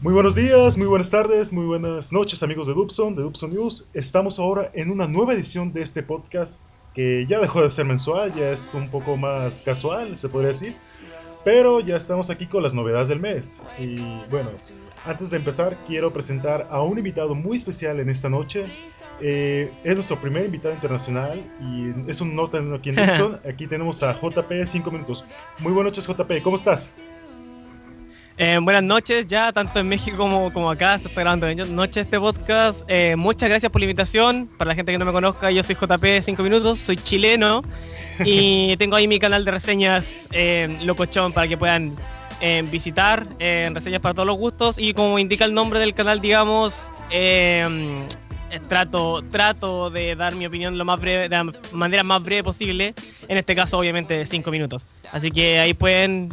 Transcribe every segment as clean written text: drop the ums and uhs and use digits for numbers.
Muy buenos días, muy buenas tardes, muy buenas noches amigos de Dubson News. Estamos ahora en una nueva edición de este podcast que ya dejó de ser mensual, ya es un poco más casual, se podría decir. Pero ya estamos aquí con las novedades del mes. Y bueno, antes de empezar quiero presentar a un invitado muy especial en esta noche. Es nuestro primer invitado internacional y es un nota aquí en Dubson. Aquí tenemos a JP 5 minutos. Muy buenas noches JP, ¿cómo estás? Buenas noches, ya tanto en México como acá, se está grabando de noche este podcast. Muchas gracias por la invitación. Para la gente que no me conozca, yo soy JP 5 minutos, soy chileno y tengo ahí mi canal de reseñas Locochón para que puedan visitar, reseñas para todos los gustos. Y como indica el nombre del canal, digamos, trato de dar mi opinión lo más breve, de la manera más breve posible. En este caso, obviamente, de 5 minutos. Así que ahí pueden,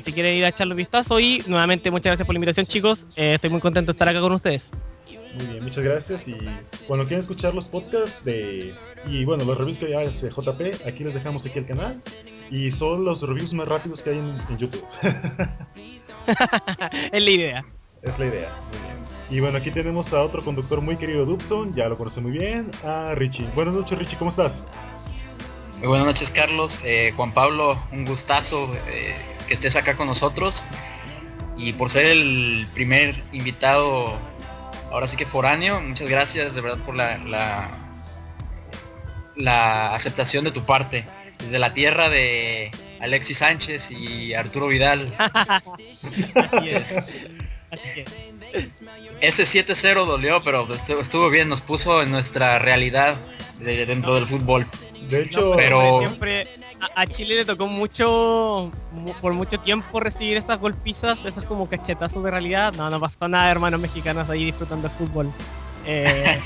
si quieren ir a echarle un vistazo. Y nuevamente, muchas gracias por la invitación, chicos. Estoy muy contento de estar acá con ustedes. Muy bien, muchas gracias. Y cuando quieran escuchar los podcasts y bueno, los reviews que ya hace JP, aquí les dejamos aquí el canal. Y son los reviews más rápidos que hay en YouTube. Es la idea. Es la idea. Muy bien. Y bueno, aquí tenemos a otro conductor muy querido de Dubson, ya lo conoce muy bien, a Richie. Buenas noches, Richie, ¿cómo estás? Muy buenas noches, Carlos. Juan Pablo, un gustazo que estés acá con nosotros. Y por ser el primer invitado, ahora sí que foráneo, muchas gracias de verdad por la aceptación de tu parte. Desde la tierra de Alexis Sánchez y Arturo Vidal. Así es. Así es. Ese 7-0 dolió, pero estuvo bien, nos puso en nuestra realidad dentro del fútbol. De No, hecho, como de Pero siempre, a Chile le tocó mucho, por mucho tiempo recibir esas golpizas, esos como cachetazos de realidad. No, no pasó nada, hermanos mexicanos ahí disfrutando del fútbol. Eh,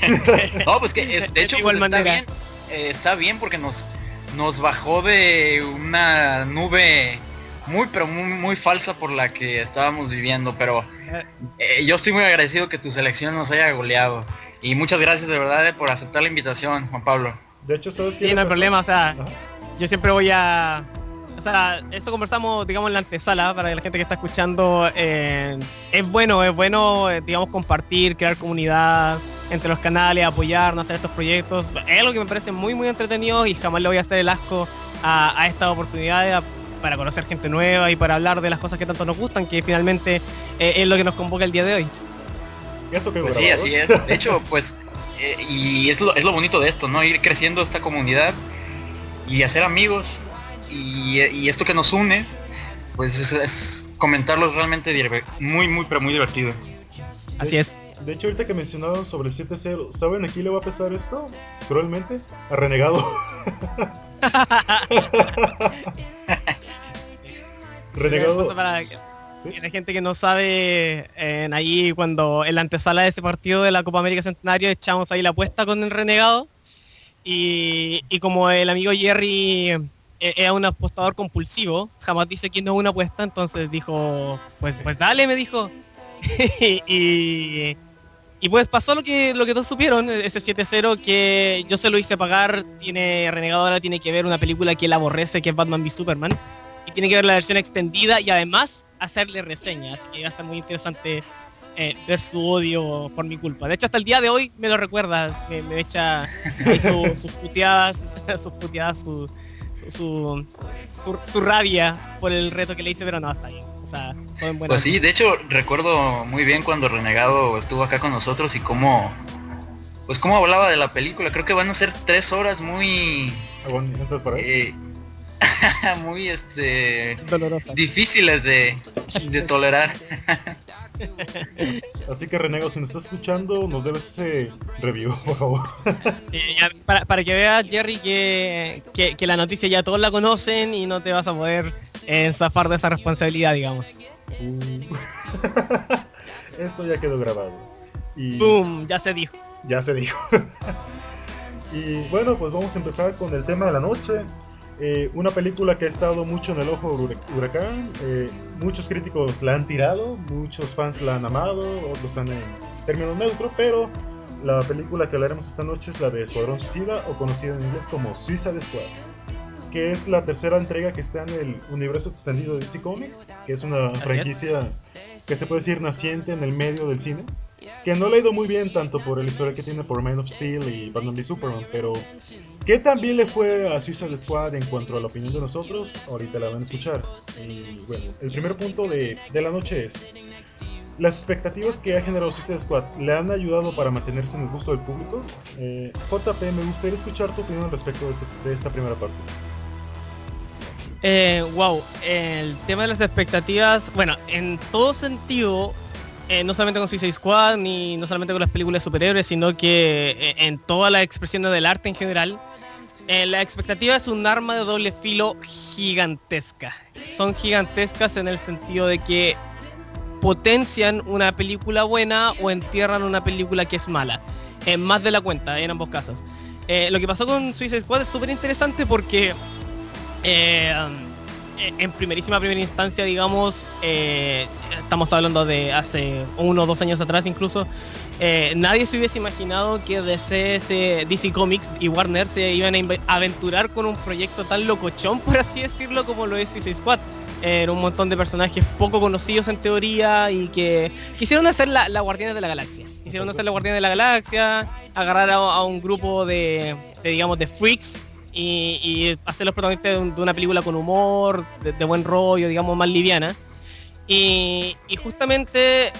no, pues que de hecho igual pues manera. está bien porque nos bajó de una nube muy pero muy falsa por la que estábamos viviendo, pero Eh, yo estoy muy agradecido que tu selección nos haya goleado y muchas gracias de verdad por aceptar la invitación, Juan Pablo. de hecho, ¿sabes qué sí, le no hay pasó? problema, o sea, Ajá. yo siempre voy a... O sea, esto conversamos, digamos, en la antesala para la gente que está escuchando. Es bueno, digamos, compartir, crear comunidad entre los canales, apoyarnos, hacer estos proyectos. Es algo que me parece muy, muy entretenido y jamás le voy a hacer el asco a estas oportunidades para conocer gente nueva y para hablar de las cosas que tanto nos gustan, que finalmente es lo que nos convoca el día de hoy. Eso quedó Pues sí, grabado. así es. De hecho, pues, y es lo bonito de esto, ¿no? Ir creciendo esta comunidad y hacer amigos y esto que nos une, pues es comentarlo realmente pero muy divertido. De, Así es. de hecho, ahorita que mencionaron sobre el 7-0, ¿saben a quién le va a pesar esto? Cruelmente, a Renegado. Cosa Renegado, para ¿sí? y la gente que no sabe, ahí cuando en la antesala de ese partido de la Copa América Centenario echamos ahí la apuesta con el Renegado y como el amigo Jerry era un apostador compulsivo, jamás dice que no es una apuesta, entonces dijo, pues dale, me dijo. y, y pues pasó lo que todos supieron, ese 7-0 que yo se lo hice pagar, Renegado ahora tiene que ver una película que él aborrece, que es Batman v Superman, y tiene que ver la versión extendida y además hacerle reseñas, así que va a estar muy interesante ver su odio por mi culpa. De hecho, hasta el día de hoy me lo recuerda, me echa ahí sus puteadas, sus puteadas, su rabia por el reto que le hice, pero no, está bien. O sea, todo en buena Pues sí, onda. de hecho recuerdo muy bien cuando Renegado estuvo acá con nosotros y cómo hablaba de la película. Creo que van a ser 3 horas muy, ¿Aguantas para él? eh, muy Dolorosas. difíciles Así de es. tolerar. Así que Renego, si nos estás escuchando, nos debes ese review, por favor. Ya, para que veas, Jerry, que la noticia ya todos la conocen y no te vas a poder zafar de esa responsabilidad, digamos. Uh. Esto ya quedó grabado. Y ¡Boom! Ya se dijo. ya se dijo. Y bueno, pues vamos a empezar con el tema de la noche. Una película que ha estado mucho en el ojo del huracán. Muchos críticos la han tirado, muchos fans la han amado, otros han en términos neutros, pero la película que hablaremos esta noche es la de Escuadrón Suicida, o conocida en inglés como Suicide Squad. que es la tercera entrega que está en el universo extendido de DC Comics, que es una franquicia que se puede decir naciente en el medio del cine, que no le ha ido muy bien tanto por el historial que tiene por Man of Steel y Batman v Superman, pero que también le fue a Suicide Squad en cuanto a la opinión de nosotros, ahorita la van a escuchar. Y bueno, el primer punto de la noche es: las expectativas que ha generado Suicide Squad le han ayudado para mantenerse en el gusto del público. JP, me gustaría escuchar tu opinión al respecto de esta primera parte. Wow, el tema de las expectativas, bueno, en todo sentido, no solamente con Suicide Squad, ni no solamente con las películas de superhéroes, sino que en todas las expresiones del arte en general, la expectativa es un arma de doble filo gigantesca. Son gigantescas en el sentido de que potencian una película buena o entierran una película que es mala. Más de la cuenta, en ambos casos. Lo que pasó con Suicide Squad es súper interesante porque en primera instancia, digamos, estamos hablando de hace 1 o 2 años atrás incluso, nadie se hubiese imaginado que DC Comics y Warner se iban a aventurar con un proyecto tan locochón, por así decirlo, como lo es Suicide Squad. Era un montón de personajes poco conocidos en teoría y que quisieron hacer la Guardianes de la Galaxia. Quisieron hacer la Guardianes de la Galaxia, agarrar a un grupo de digamos, de freaks y hacerlos protagonistas de una película con humor, de buen rollo, digamos, más liviana. Y justamente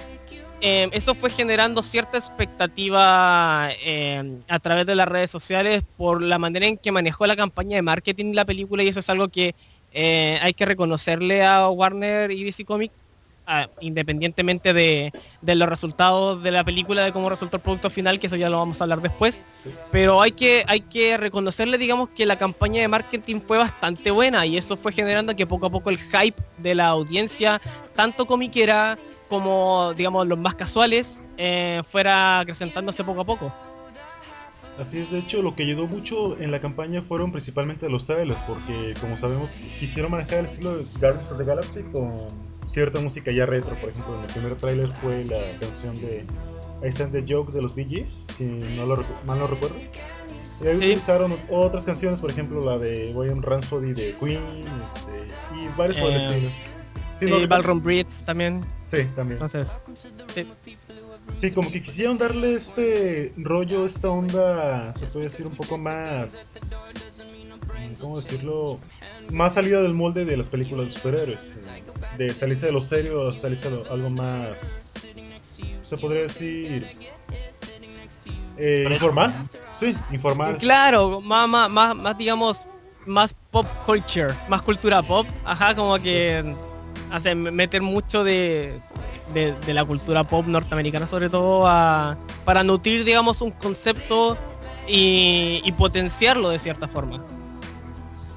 eso fue generando cierta expectativa a través de las redes sociales por la manera en que manejó la campaña de marketing la película, y eso es algo que hay que reconocerle a Warner y DC Comics, independientemente de los resultados de la película, de cómo resultó el producto final, que eso ya lo vamos a hablar después. Sí. Pero hay que reconocerle, digamos, que la campaña de marketing fue bastante buena, y eso fue generando que poco a poco el hype de la audiencia, tanto comiquera como, digamos, los más casuales, fuera acrecentándose poco a poco. Así es, de hecho, lo que ayudó mucho en la campaña fueron principalmente los trailers, porque como sabemos quisieron manejar el estilo de Guardians of the Galaxy con cierta música ya retro. Por ejemplo, en el primer trailer fue la canción de I Stand the Joke de los Bee Gees, si mal no recuerdo. Y ahí utilizaron otras canciones, por ejemplo la de Bohemian Rhapsody de Queen, y varios por el estilo. Sí, Ballroom Blitz también. Sí, también. Entonces, sí, como que quisieron darle este rollo, esta onda, se puede decir un poco más, ¿cómo decirlo? Más salida del molde de las películas de superhéroes. De salirse de lo serio a salirse de algo más, se podría decir, informal. Sí, informal. Claro, más digamos, más pop culture, más cultura pop. Ajá, como que hace meter mucho de la cultura pop norteamericana, sobre todo para nutrir, digamos, un concepto y potenciarlo de cierta forma.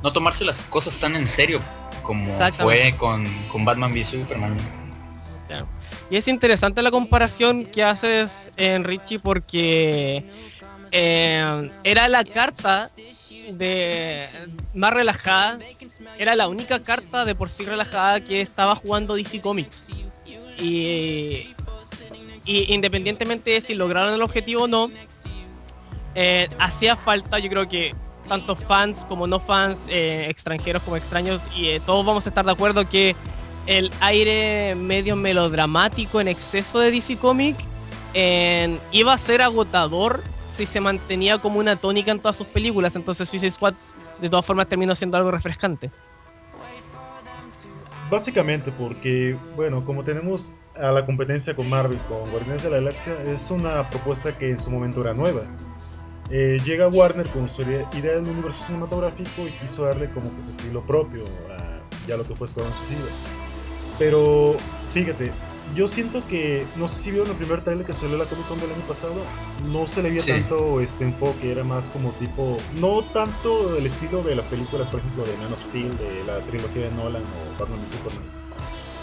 No tomarse las cosas tan en serio como fue con Batman v Superman. Claro. Y es interesante la comparación que haces, Richie, porque era la carta más relajada, era la única carta de por sí relajada que estaba jugando DC Comics. Y independientemente de si lograron el objetivo o no, hacía falta, yo creo que tanto fans como no fans, extranjeros como extraños, y todos vamos a estar de acuerdo que el aire medio melodramático en exceso de DC Comics iba a ser agotador si se mantenía como una tónica en todas sus películas. Entonces Suicide Squad de todas formas terminó siendo algo refrescante. Básicamente porque, bueno, como tenemos a la competencia con Marvel, con Guardianes de la Galaxia, es una propuesta que en su momento era nueva. Llega Warner con su idea del universo cinematográfico y quiso darle como que su estilo propio a ya lo que fue Escuadrón Suicida. Pero fíjate, yo siento que, no sé si vieron el primer trailer que salió en la Comic Con del año pasado, no se le veía tanto enfoque, era más como tipo, no tanto el estilo de las películas, por ejemplo, de Man of Steel, de la trilogía de Nolan o Batman y Superman.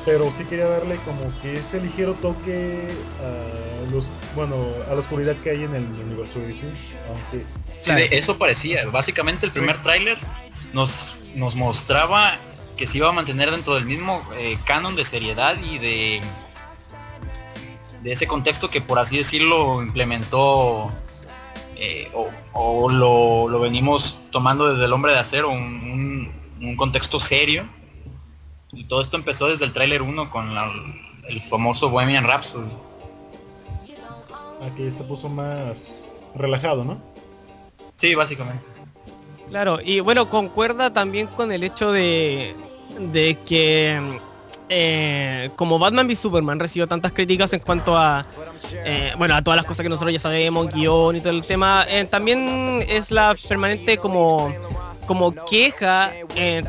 Pero sí quería darle como que ese ligero toque a la oscuridad que hay en el universo de DC, aunque... Sí, de eso parecía. Básicamente el primer tráiler nos mostraba que se iba a mantener dentro del mismo canon de seriedad y de ese contexto que, por así decirlo, implementó o lo venimos tomando desde El Hombre de Acero, un un contexto serio. Y todo esto empezó desde el tráiler 1 con el famoso Bohemian Rhapsody. Aquí se puso más relajado, ¿no? Sí, básicamente. Claro, y bueno, concuerda también con el hecho de que como Batman v Superman recibió tantas críticas en cuanto a bueno, a todas las cosas que nosotros ya sabemos, guión y todo el tema, también es la permanente como queja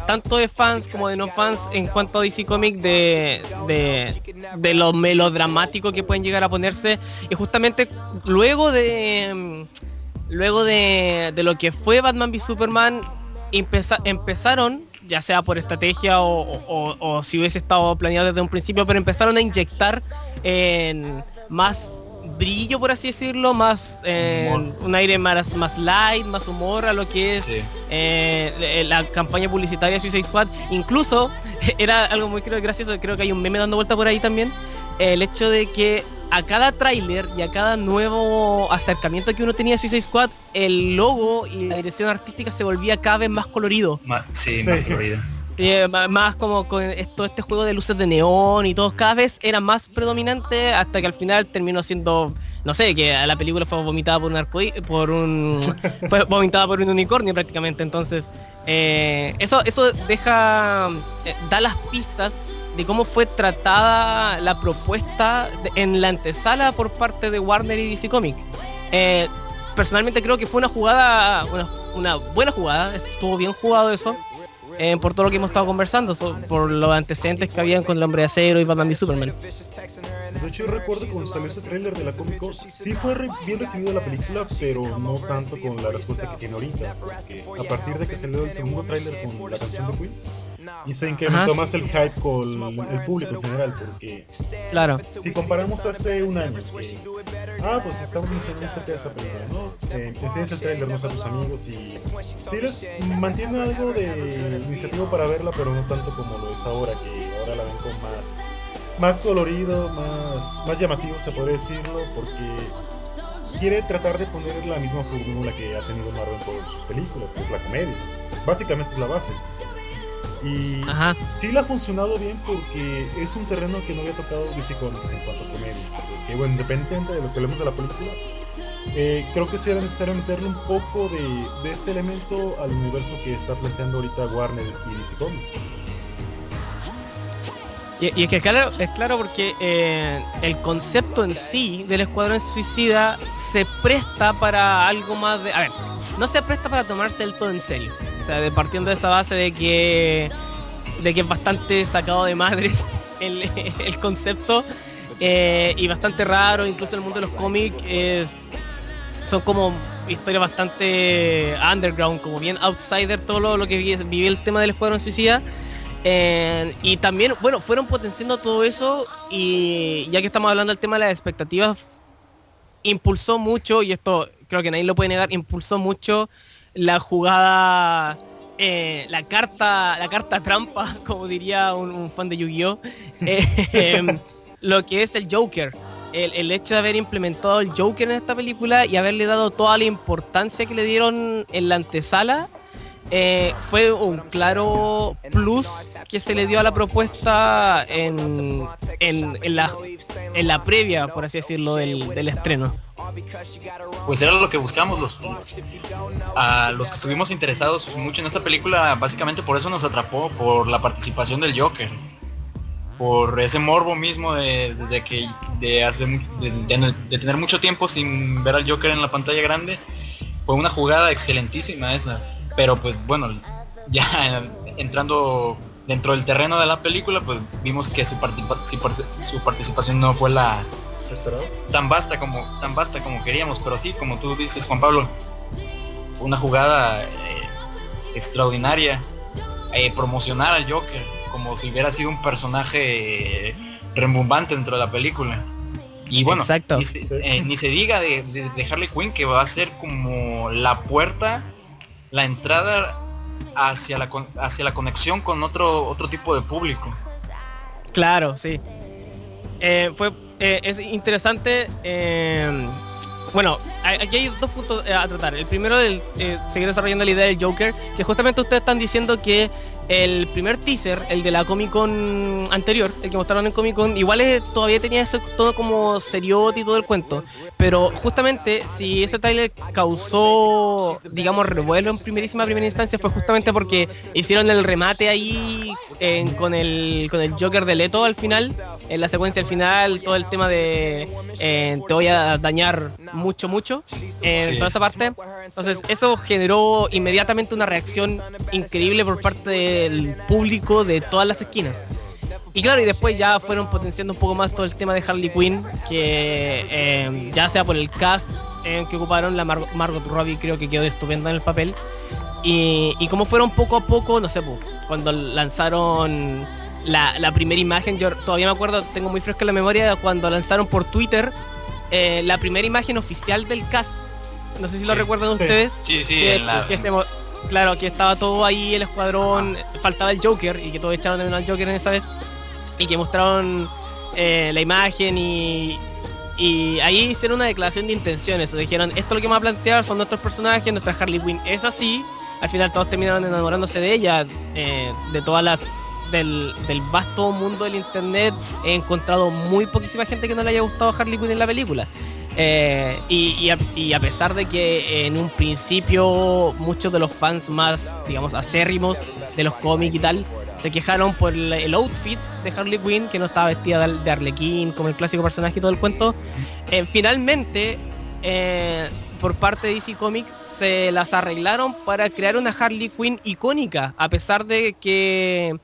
tanto de fans como de no fans en cuanto a DC Comics de lo melodramático que pueden llegar a ponerse, y justamente luego de lo que fue Batman v Superman, empezaron, ya sea por estrategia o si hubiese estado planeado desde un principio, pero empezaron a inyectar en más brillo, por así decirlo, más un aire más light, más humor a lo que es Sí. la campaña publicitaria de Suicide Squad. Incluso era algo muy gracioso, creo que hay un meme dando vuelta por ahí también, el hecho de que a cada tráiler y a cada nuevo acercamiento que uno tenía de Suicide Squad, el logo y la dirección artística se volvía cada vez más colorido. Sí, Sí. más colorido. Más como con este juego de luces de neón y todo, cada vez era más predominante hasta que al final terminó siendo, no sé, que la película fue vomitada por fue vomitada por un unicornio prácticamente. Entonces eso da las pistas de cómo fue tratada la propuesta en la antesala por parte de Warner y DC Comics. Personalmente creo que fue una buena jugada, estuvo bien jugado eso. Por todo lo que hemos estado conversando, por los antecedentes que habían con el Hombre de Acero y Batman v Superman. De hecho, yo recuerdo cuando salió ese tráiler de la Comic Con, sí fue bien recibido la película, pero no tanto con la respuesta que tiene ahorita, porque a partir de que salió el segundo tráiler con la canción de Queen, y se incrementó más el hype con el público en general, porque Claro. si comparamos hace un año, que, pues estamos mencionando acerca de esta película, ¿no? Enseñas el tráiler a tus amigos y sí les mantiene algo de iniciativa para verla, pero no tanto como lo es ahora, que ahora la ven con más colorido, más llamativo, se podría decirlo, porque quiere tratar de poner la misma fórmula que ha tenido Marvel por sus películas, que es la comedia. Básicamente es la base. Y sí le ha funcionado bien porque es un terreno que no había tocado DC Comics en cuanto a comedia. Porque, bueno, independientemente de lo que hablemos de la película, creo que sí era necesario meterle un poco de este elemento al universo que está planteando ahorita Warner y DC Comics. Y es que es claro porque el concepto en sí del Escuadrón Suicida se presta para algo más de... A ver, no se presta para tomarse del todo en serio. O sea, partiendo de esa base de que es bastante sacado de madres el concepto y bastante raro, incluso en el mundo de los cómics son como historias bastante underground, como bien outsider, todo lo que vive el tema del Escuadrón Suicida. Y también, bueno, fueron potenciando todo eso, y ya que estamos hablando del tema de las expectativas, impulsó mucho, y esto creo que nadie lo puede negar, impulsó mucho la jugada, la carta trampa, como diría un fan de Yu-Gi-Oh, lo que es el Joker. El hecho de haber implementado el Joker en esta película y haberle dado toda la importancia que le dieron en la antesala, fue un claro plus que se le dio a la propuesta en la previa, por así decirlo, del estreno. Pues era lo que buscamos a los que estuvimos interesados mucho en esta película. Básicamente por eso nos atrapó, por la participación del Joker, por ese morbo mismo de tener mucho tiempo sin ver al Joker en la pantalla grande. Fue una jugada excelentísima esa. Pero pues bueno, ya entrando dentro del terreno de la película, pues vimos que su participación no fue tan vasta como queríamos. Pero sí, como tú dices, Juan Pablo, una jugada extraordinaria, promocionar al Joker como si hubiera sido un personaje rembombante dentro de la película. Y bueno, ni se diga de Harley Quinn, que va a ser como la entrada hacia la conexión con otro tipo de público. Claro, sí. Es interesante. Bueno, aquí hay dos puntos a tratar. El primero, seguir desarrollando la idea del Joker, que justamente ustedes están diciendo que el primer teaser, el de la Comic Con anterior, el que mostraron en Comic Con, igual todavía tenía eso todo como seriote y todo el cuento, pero justamente si ese trailer causó, digamos, revuelo en primera instancia, fue justamente porque hicieron el remate ahí con el Joker de Leto al final, en la secuencia al final, todo el tema de te voy a dañar mucho, en toda esa parte. Entonces eso generó inmediatamente una reacción increíble por parte del público de todas las esquinas. Y claro, y después ya fueron potenciando un poco más todo el tema de Harley Quinn, que ya sea por el cast que ocuparon, la Margot Robbie creo que quedó estupenda en el papel. Y como fueron poco a poco, no sé, cuando lanzaron la primera imagen, yo todavía me acuerdo, tengo muy fresca en la memoria, cuando lanzaron por Twitter la primera imagen oficial del cast. No sé si lo recuerdan ustedes. Sí, Claro, que estaba todo ahí, el escuadrón, faltaba el Joker, y que todos echaron de menos al Joker en esa vez, y que mostraron la imagen y ahí hicieron una declaración de intenciones. Dijeron, esto es lo que vamos a plantear, son nuestros personajes, nuestra Harley Quinn es así. Al final todos terminaron enamorándose de ella, de todas las del vasto mundo del internet. He encontrado muy poquísima gente que no le haya gustado Harley Quinn en la película. Y a pesar de que en un principio muchos de los fans más, digamos, acérrimos de los cómics y tal, se quejaron por el outfit de Harley Quinn, que no estaba vestida de Arlequín como el clásico personaje y todo el cuento, finalmente por parte de DC Comics se las arreglaron para crear una Harley Quinn icónica, a pesar de que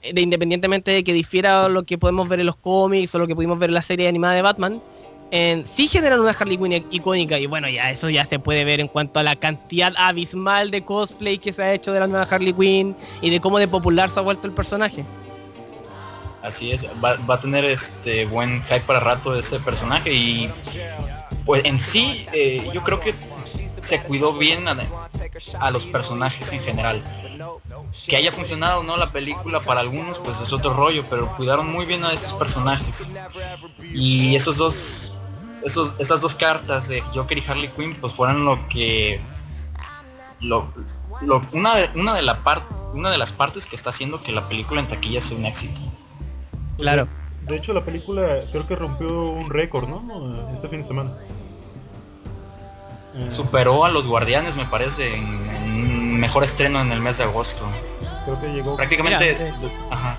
independientemente de que difiera lo que podemos ver en los cómics o lo que pudimos ver en la serie animada de Batman, sí generan una Harley Quinn icónica. Y bueno, ya eso ya se puede ver en cuanto a la cantidad abismal de cosplay que se ha hecho de la nueva Harley Quinn y de cómo de popular se ha vuelto el personaje. Así es, va a tener buen hype para rato ese personaje. Y pues en sí yo creo que se cuidó bien a los personajes en general. Que haya funcionado o no la película para algunos, pues es otro rollo, pero cuidaron muy bien a estos personajes. Y esas dos cartas de Joker y Harley Quinn pues fueron una de las partes que está haciendo que la película en taquilla sea un éxito. Claro. De hecho, la película creo que rompió un récord, ¿no? Este fin de semana. Superó a Los Guardianes, me parece, en mejor estreno en el mes de agosto. Creo que llegó prácticamente. Ajá.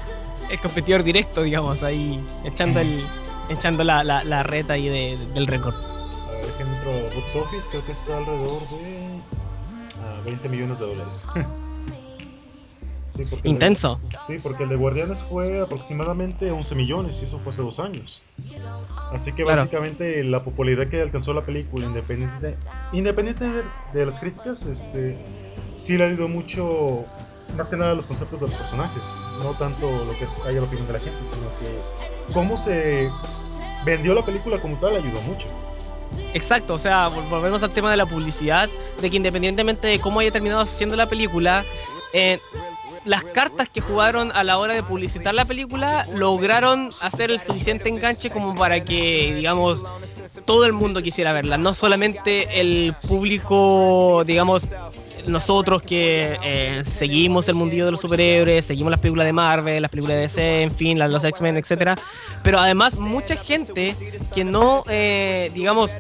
El competidor directo, digamos, ahí echando la reta ahí del récord. A ver, dentro box office creo que está alrededor de $20 millones. Sí, porque intenso. Sí, porque el de Guardianes fue aproximadamente 11 millones y eso fue hace 2 años. Así que claro, básicamente la popularidad que alcanzó la película, independiente de las críticas, sí le ha ido mucho, más que nada a los conceptos de los personajes, no tanto lo que haya la opinión de la gente, sino que cómo se vendió la película como tal ayudó mucho. Exacto, o sea, volvemos al tema de la publicidad, de que independientemente de cómo haya terminado siendo la película, las cartas que jugaron a la hora de publicitar la película lograron hacer el suficiente enganche como para que, digamos, todo el mundo quisiera verla, no solamente el público, digamos, nosotros que seguimos el mundillo de los superhéroes, seguimos las películas de Marvel, las películas de DC, en fin, los X-Men, etcétera, pero además mucha gente que no, digamos,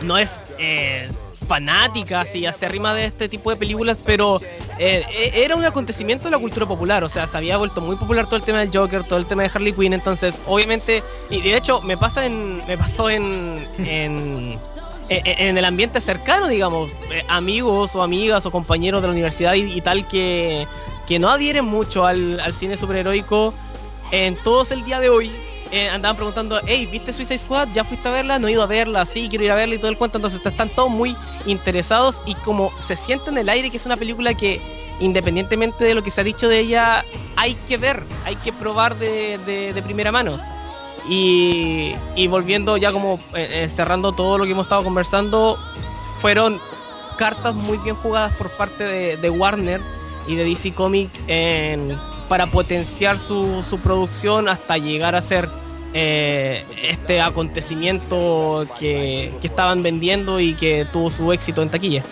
no es fanática así acérrima de este tipo de películas, pero era un acontecimiento de la cultura popular, o sea, se había vuelto muy popular todo el tema del Joker, todo el tema de Harley Quinn, entonces obviamente, y de hecho me pasó en el ambiente cercano, digamos, amigos o amigas o compañeros de la universidad y tal que no adhieren mucho al cine superheroico, todos el día de hoy andaban preguntando, hey, ¿viste Suicide Squad? ¿Ya fuiste a verla? No he ido a verla, sí, quiero ir a verla y todo el cuento. Entonces están todos muy interesados y como se siente en el aire que es una película que, independientemente de lo que se ha dicho de ella, hay que ver, hay que probar de primera mano. Y volviendo ya como cerrando todo lo que hemos estado conversando, fueron cartas muy bien jugadas por parte de Warner y de DC Comics para potenciar su producción hasta llegar a ser este acontecimiento que estaban vendiendo y que tuvo su éxito en taquilla.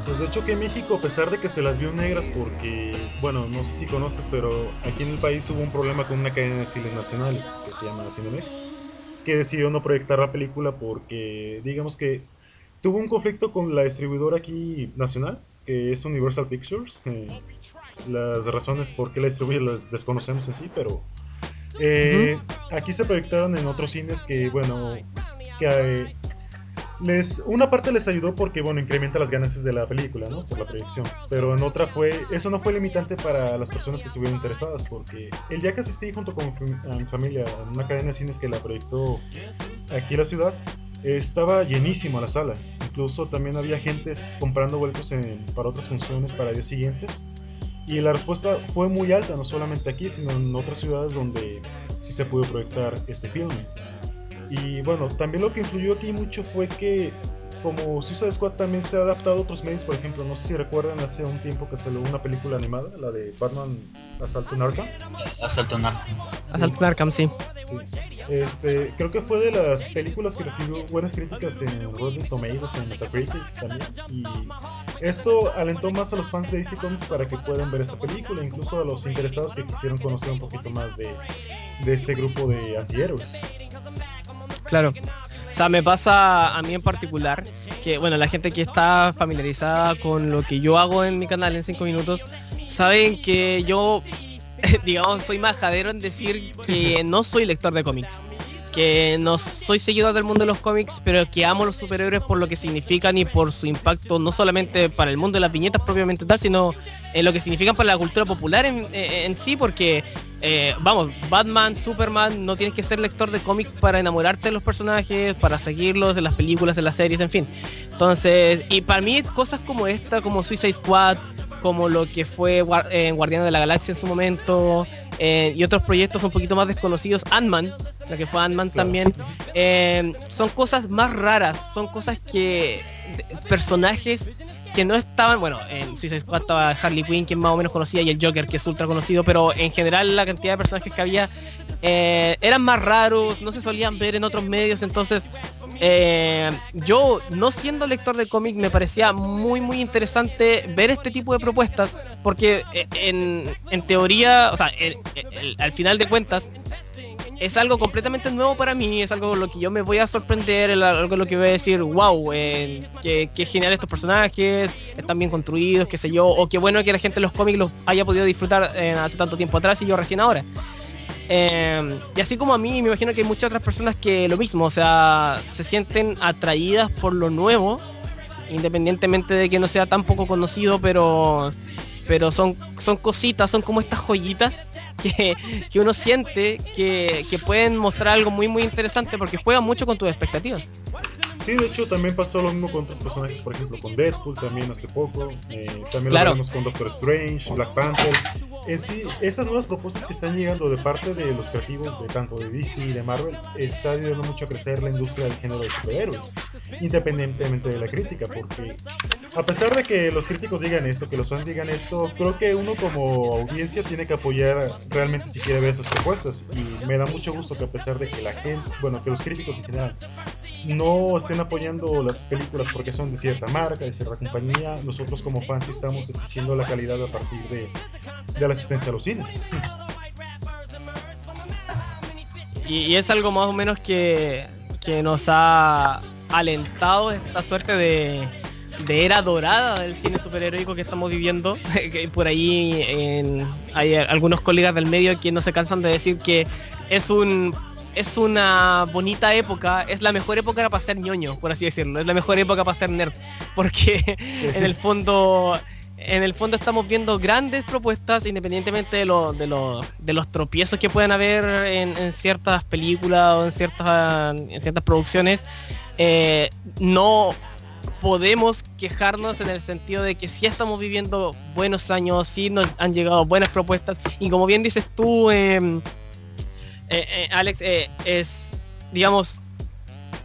Pues de hecho que en México, a pesar de que se las vio negras porque, bueno, no sé si conozcas, pero aquí en el país hubo un problema con una cadena de cines nacionales que se llama Cinemex, que decidió no proyectar la película porque, digamos que tuvo un conflicto con la distribuidora aquí nacional, que es Universal Pictures. Las razones por qué la distribuye las desconocemos en sí, pero Ujú. aquí se proyectaron en otros cines que, bueno, que una parte les ayudó porque, bueno, incrementa las ganancias de la película, ¿no? Por la proyección. Pero en otra eso no fue limitante para las personas que estuvieron interesadas, porque el día que asistí junto con mi familia a una cadena de cines que la proyectó aquí en la ciudad, estaba llenísimo la sala. Incluso también había gente comprando vuelos para otras funciones para días siguientes. Y la respuesta fue muy alta, no solamente aquí, sino en otras ciudades donde sí se pudo proyectar este filme. Y bueno, también lo que influyó aquí mucho fue que como Suicide Squad también se ha adaptado a otros medios, por ejemplo, no sé si recuerdan hace un tiempo que salió una película animada, la de Batman Asalto en Arkham. Asalto en Arkham. Sí, Asalto en Arkham, sí. sí. Creo que fue de las películas que recibió buenas críticas en Rotten Tomatoes, en Metacritic también. Y esto alentó más a los fans de DC Comics para que puedan ver esa película, incluso a los interesados que quisieron conocer un poquito más de este grupo de antihéroes. Claro. O sea, me pasa a mí en particular que, bueno, la gente que está familiarizada con lo que yo hago en mi canal en 5 minutos, saben que yo, digamos, soy majadero en decir que no soy lector de cómics. Que no soy seguidor del mundo de los cómics, pero que amo los superhéroes por lo que significan y por su impacto, no solamente para el mundo de las viñetas propiamente tal, sino en lo que significan para la cultura popular en sí, porque, vamos, Batman, Superman, no tienes que ser lector de cómics para enamorarte de los personajes, para seguirlos en las películas, en las series, en fin. Entonces, y para mí cosas como esta, como Suicide Squad, como lo que fue Guardianes de la Galaxia en su momento, y otros proyectos un poquito más desconocidos, Ant-Man, la que fue Ant-Man Claro. también, son cosas más raras, son cosas que personajes que no estaban, bueno, en Suicide Squad estaba Harley Quinn, que es más o menos conocida, y el Joker, que es ultra conocido, pero en general la cantidad de personajes que había eran más raros, no se solían ver en otros medios. Entonces yo, no siendo lector de cómic, me parecía muy muy interesante ver este tipo de propuestas, porque en teoría, o sea, al final de cuentas es algo completamente nuevo para mí, es algo con lo que yo me voy a sorprender, algo con lo que voy a decir, wow, qué genial estos personajes, están bien construidos, qué sé yo, o qué bueno que la gente de los cómics los haya podido disfrutar hace tanto tiempo atrás y yo recién ahora. Y así como a mí, me imagino que hay muchas otras personas que lo mismo, o sea, se sienten atraídas por lo nuevo, independientemente de que no sea tan poco conocido, pero son cositas, son como estas joyitas que uno siente que pueden mostrar algo muy muy interesante porque juegan mucho con tus expectativas. Sí, de hecho también pasó lo mismo con otros personajes, por ejemplo con Deadpool también hace poco, también Claro. lo vimos con Doctor Strange, Black Panther. En sí, esas nuevas propuestas que están llegando de parte de los creativos de tanto de DC y de Marvel, está ayudando mucho a crecer la industria del género de superhéroes, independientemente de la crítica, porque a pesar de que los críticos digan esto, que los fans digan esto, creo que uno como audiencia tiene que apoyar realmente si quiere ver esas propuestas, y me da mucho gusto que a pesar de que la gente, bueno, que los críticos en general no estén apoyando las películas porque son de cierta marca, de cierta compañía, nosotros como fans estamos exigiendo la calidad a partir de la asistencia a los cines. Y es algo más o menos que nos ha alentado esta suerte de era dorada del cine superheroico que estamos viviendo. Que por ahí hay algunos colegas del medio que no se cansan de decir que es una bonita época, es la mejor época para ser ñoño, por así decirlo, es la mejor época para ser nerd, porque Sí. en el fondo estamos viendo grandes propuestas, independientemente de los tropiezos que puedan haber en ciertas películas o en ciertas producciones. No podemos quejarnos en el sentido de que sí estamos viviendo buenos años, sí nos han llegado buenas propuestas, y como bien dices tú, Alex, es, digamos,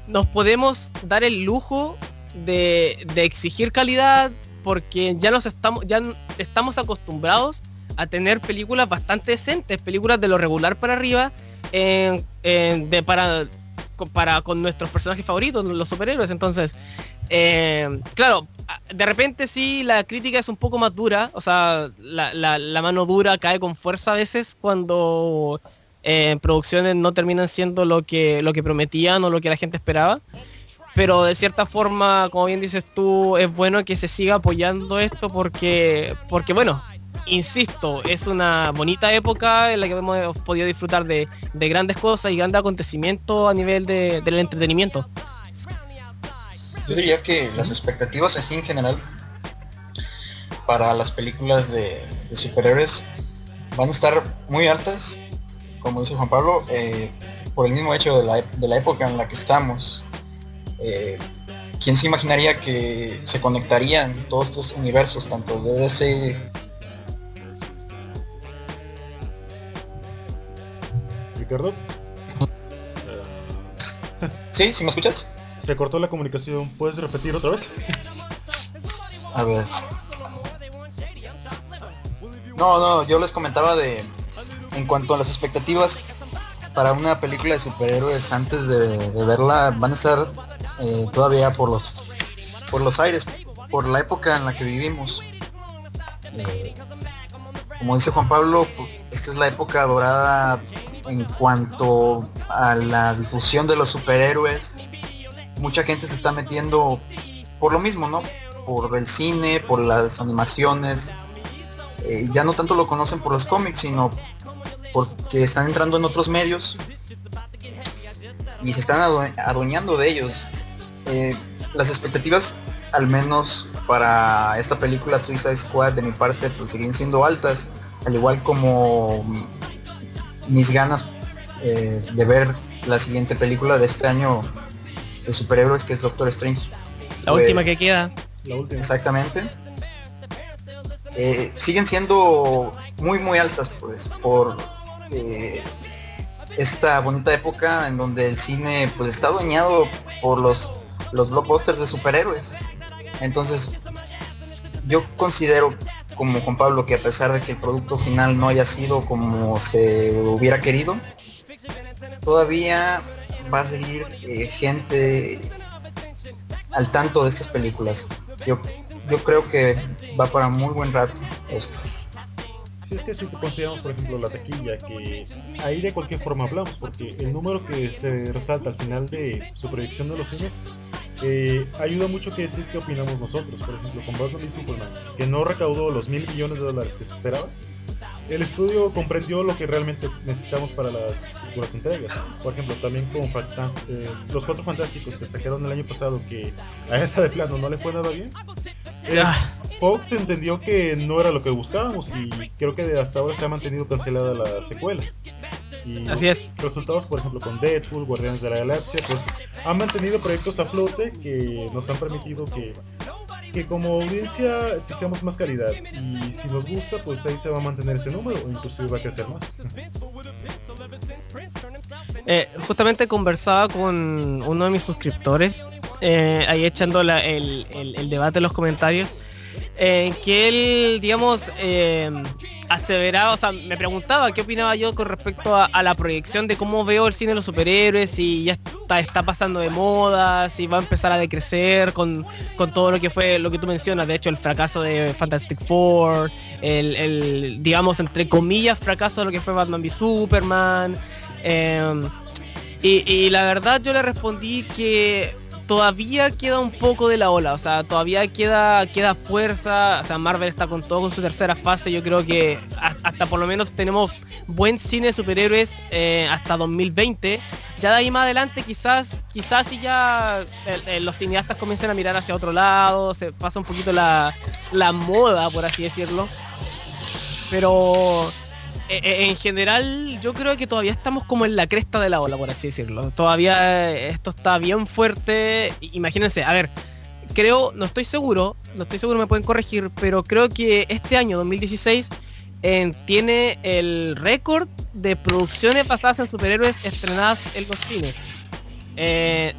nos podemos dar el lujo de exigir calidad porque ya estamos acostumbrados a tener películas bastante decentes, películas de lo regular para arriba, con nuestros personajes favoritos, los superhéroes. Entonces, claro, de repente sí la crítica es un poco más dura, o sea, la mano dura cae con fuerza a veces cuando producciones no terminan siendo lo que prometían o lo que la gente esperaba. Pero de cierta forma, como bien dices tú, es bueno que se siga apoyando esto porque bueno, insisto, es una bonita época en la que hemos podido disfrutar de grandes cosas y grandes acontecimientos a nivel del entretenimiento. Yo diría que las expectativas así en general para las películas de superhéroes van a estar muy altas, como dice Juan Pablo, por el mismo hecho de la época en la que estamos. ¿Quién se imaginaría que se conectarían todos estos universos, tanto de DC? Ricardo, ¿Sí? ¿Sí me escuchas? se cortó la comunicación. ¿Puedes repetir otra vez? A ver. No, yo les comentaba en cuanto a las expectativas para una película de superhéroes antes de verla, van a estar todavía por los aires, por la época en la que vivimos. Como dice Juan Pablo, esta es la época dorada en cuanto a la difusión de los superhéroes. Mucha gente se está metiendo por lo mismo, ¿no? Por el cine, por las animaciones. Ya no tanto lo conocen por los cómics, sino porque están entrando en otros medios y se están adueñando de ellos. Las expectativas, al menos para esta película Suicide Squad, de mi parte, pues siguen siendo altas, al igual como mis ganas de ver la siguiente película de este año de superhéroes, que es Doctor Strange. La última que queda. La última. Exactamente. Siguen siendo muy muy altas, pues, por esta bonita época en donde el cine pues está adueñado por los blockbusters de superhéroes. Entonces yo considero, como Juan Pablo, que a pesar de que el producto final no haya sido como se hubiera querido, todavía va a seguir gente al tanto de estas películas. Yo creo que va para muy buen rato esto. Si es que si consideramos, por ejemplo, la taquilla, que ahí de cualquier forma hablamos, porque el número que se resalta al final de su proyección de los cines ayuda mucho que decir qué opinamos nosotros. Por ejemplo, con Batman y Superman, que no recaudó los $1,000 millones que se esperaba. El estudio comprendió lo que realmente necesitamos para las futuras entregas. Por ejemplo, también con los Cuatro Fantásticos que sacaron el año pasado, que a esa de plano no le fue nada bien. Fox entendió que no era lo que buscábamos y creo que hasta ahora se ha mantenido cancelada la secuela. Y así es. Resultados, por ejemplo, con Deadpool, Guardianes de la Galaxia, pues han mantenido proyectos a flote que nos han permitido que como audiencia exigamos más calidad, y si nos gusta, pues ahí se va a mantener ese número o inclusive va a crecer más. Justamente conversaba con uno de mis suscriptores ahí echando el debate en los comentarios, que él, digamos, aseveraba, o sea, me preguntaba qué opinaba yo con respecto a la proyección de cómo veo el cine de los superhéroes, si ya está pasando de moda, si va a empezar a decrecer con todo lo que fue, lo que tú mencionas, de hecho el fracaso de Fantastic Four, el digamos, entre comillas, fracaso de lo que fue Batman v Superman, y la verdad yo le respondí que todavía queda un poco de la ola, o sea, todavía queda fuerza, o sea, Marvel está con todo con su tercera fase. Yo creo que hasta por lo menos tenemos buen cine de superhéroes hasta 2020. Ya de ahí más adelante quizás si ya los cineastas comiencen a mirar hacia otro lado, se pasa un poquito la moda, por así decirlo. Pero en general yo creo que todavía estamos como en la cresta de la ola, por así decirlo. Todavía esto está bien fuerte. Imagínense, a ver, creo, no estoy seguro, me pueden corregir, pero creo que este año 2016 tiene el récord de producciones basadas en superhéroes estrenadas en los cines.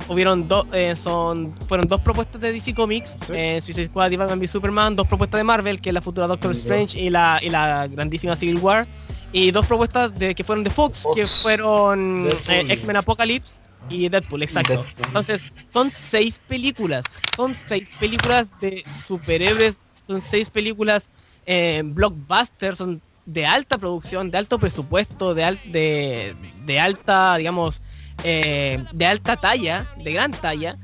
Fueron dos propuestas de DC Comics, ¿sí? Suicide Squad y Batman v Superman, dos propuestas de Marvel, que es la futura Doctor Strange y la grandísima Civil War, y dos propuestas que fueron de Fox, que fueron X-Men Apocalypse Y Deadpool, exacto. Entonces, son 6 películas. Son 6 películas de superhéroes. Son 6 películas blockbuster. Son de alta producción, de alto presupuesto, de alta, digamos, de alta talla, de gran talla.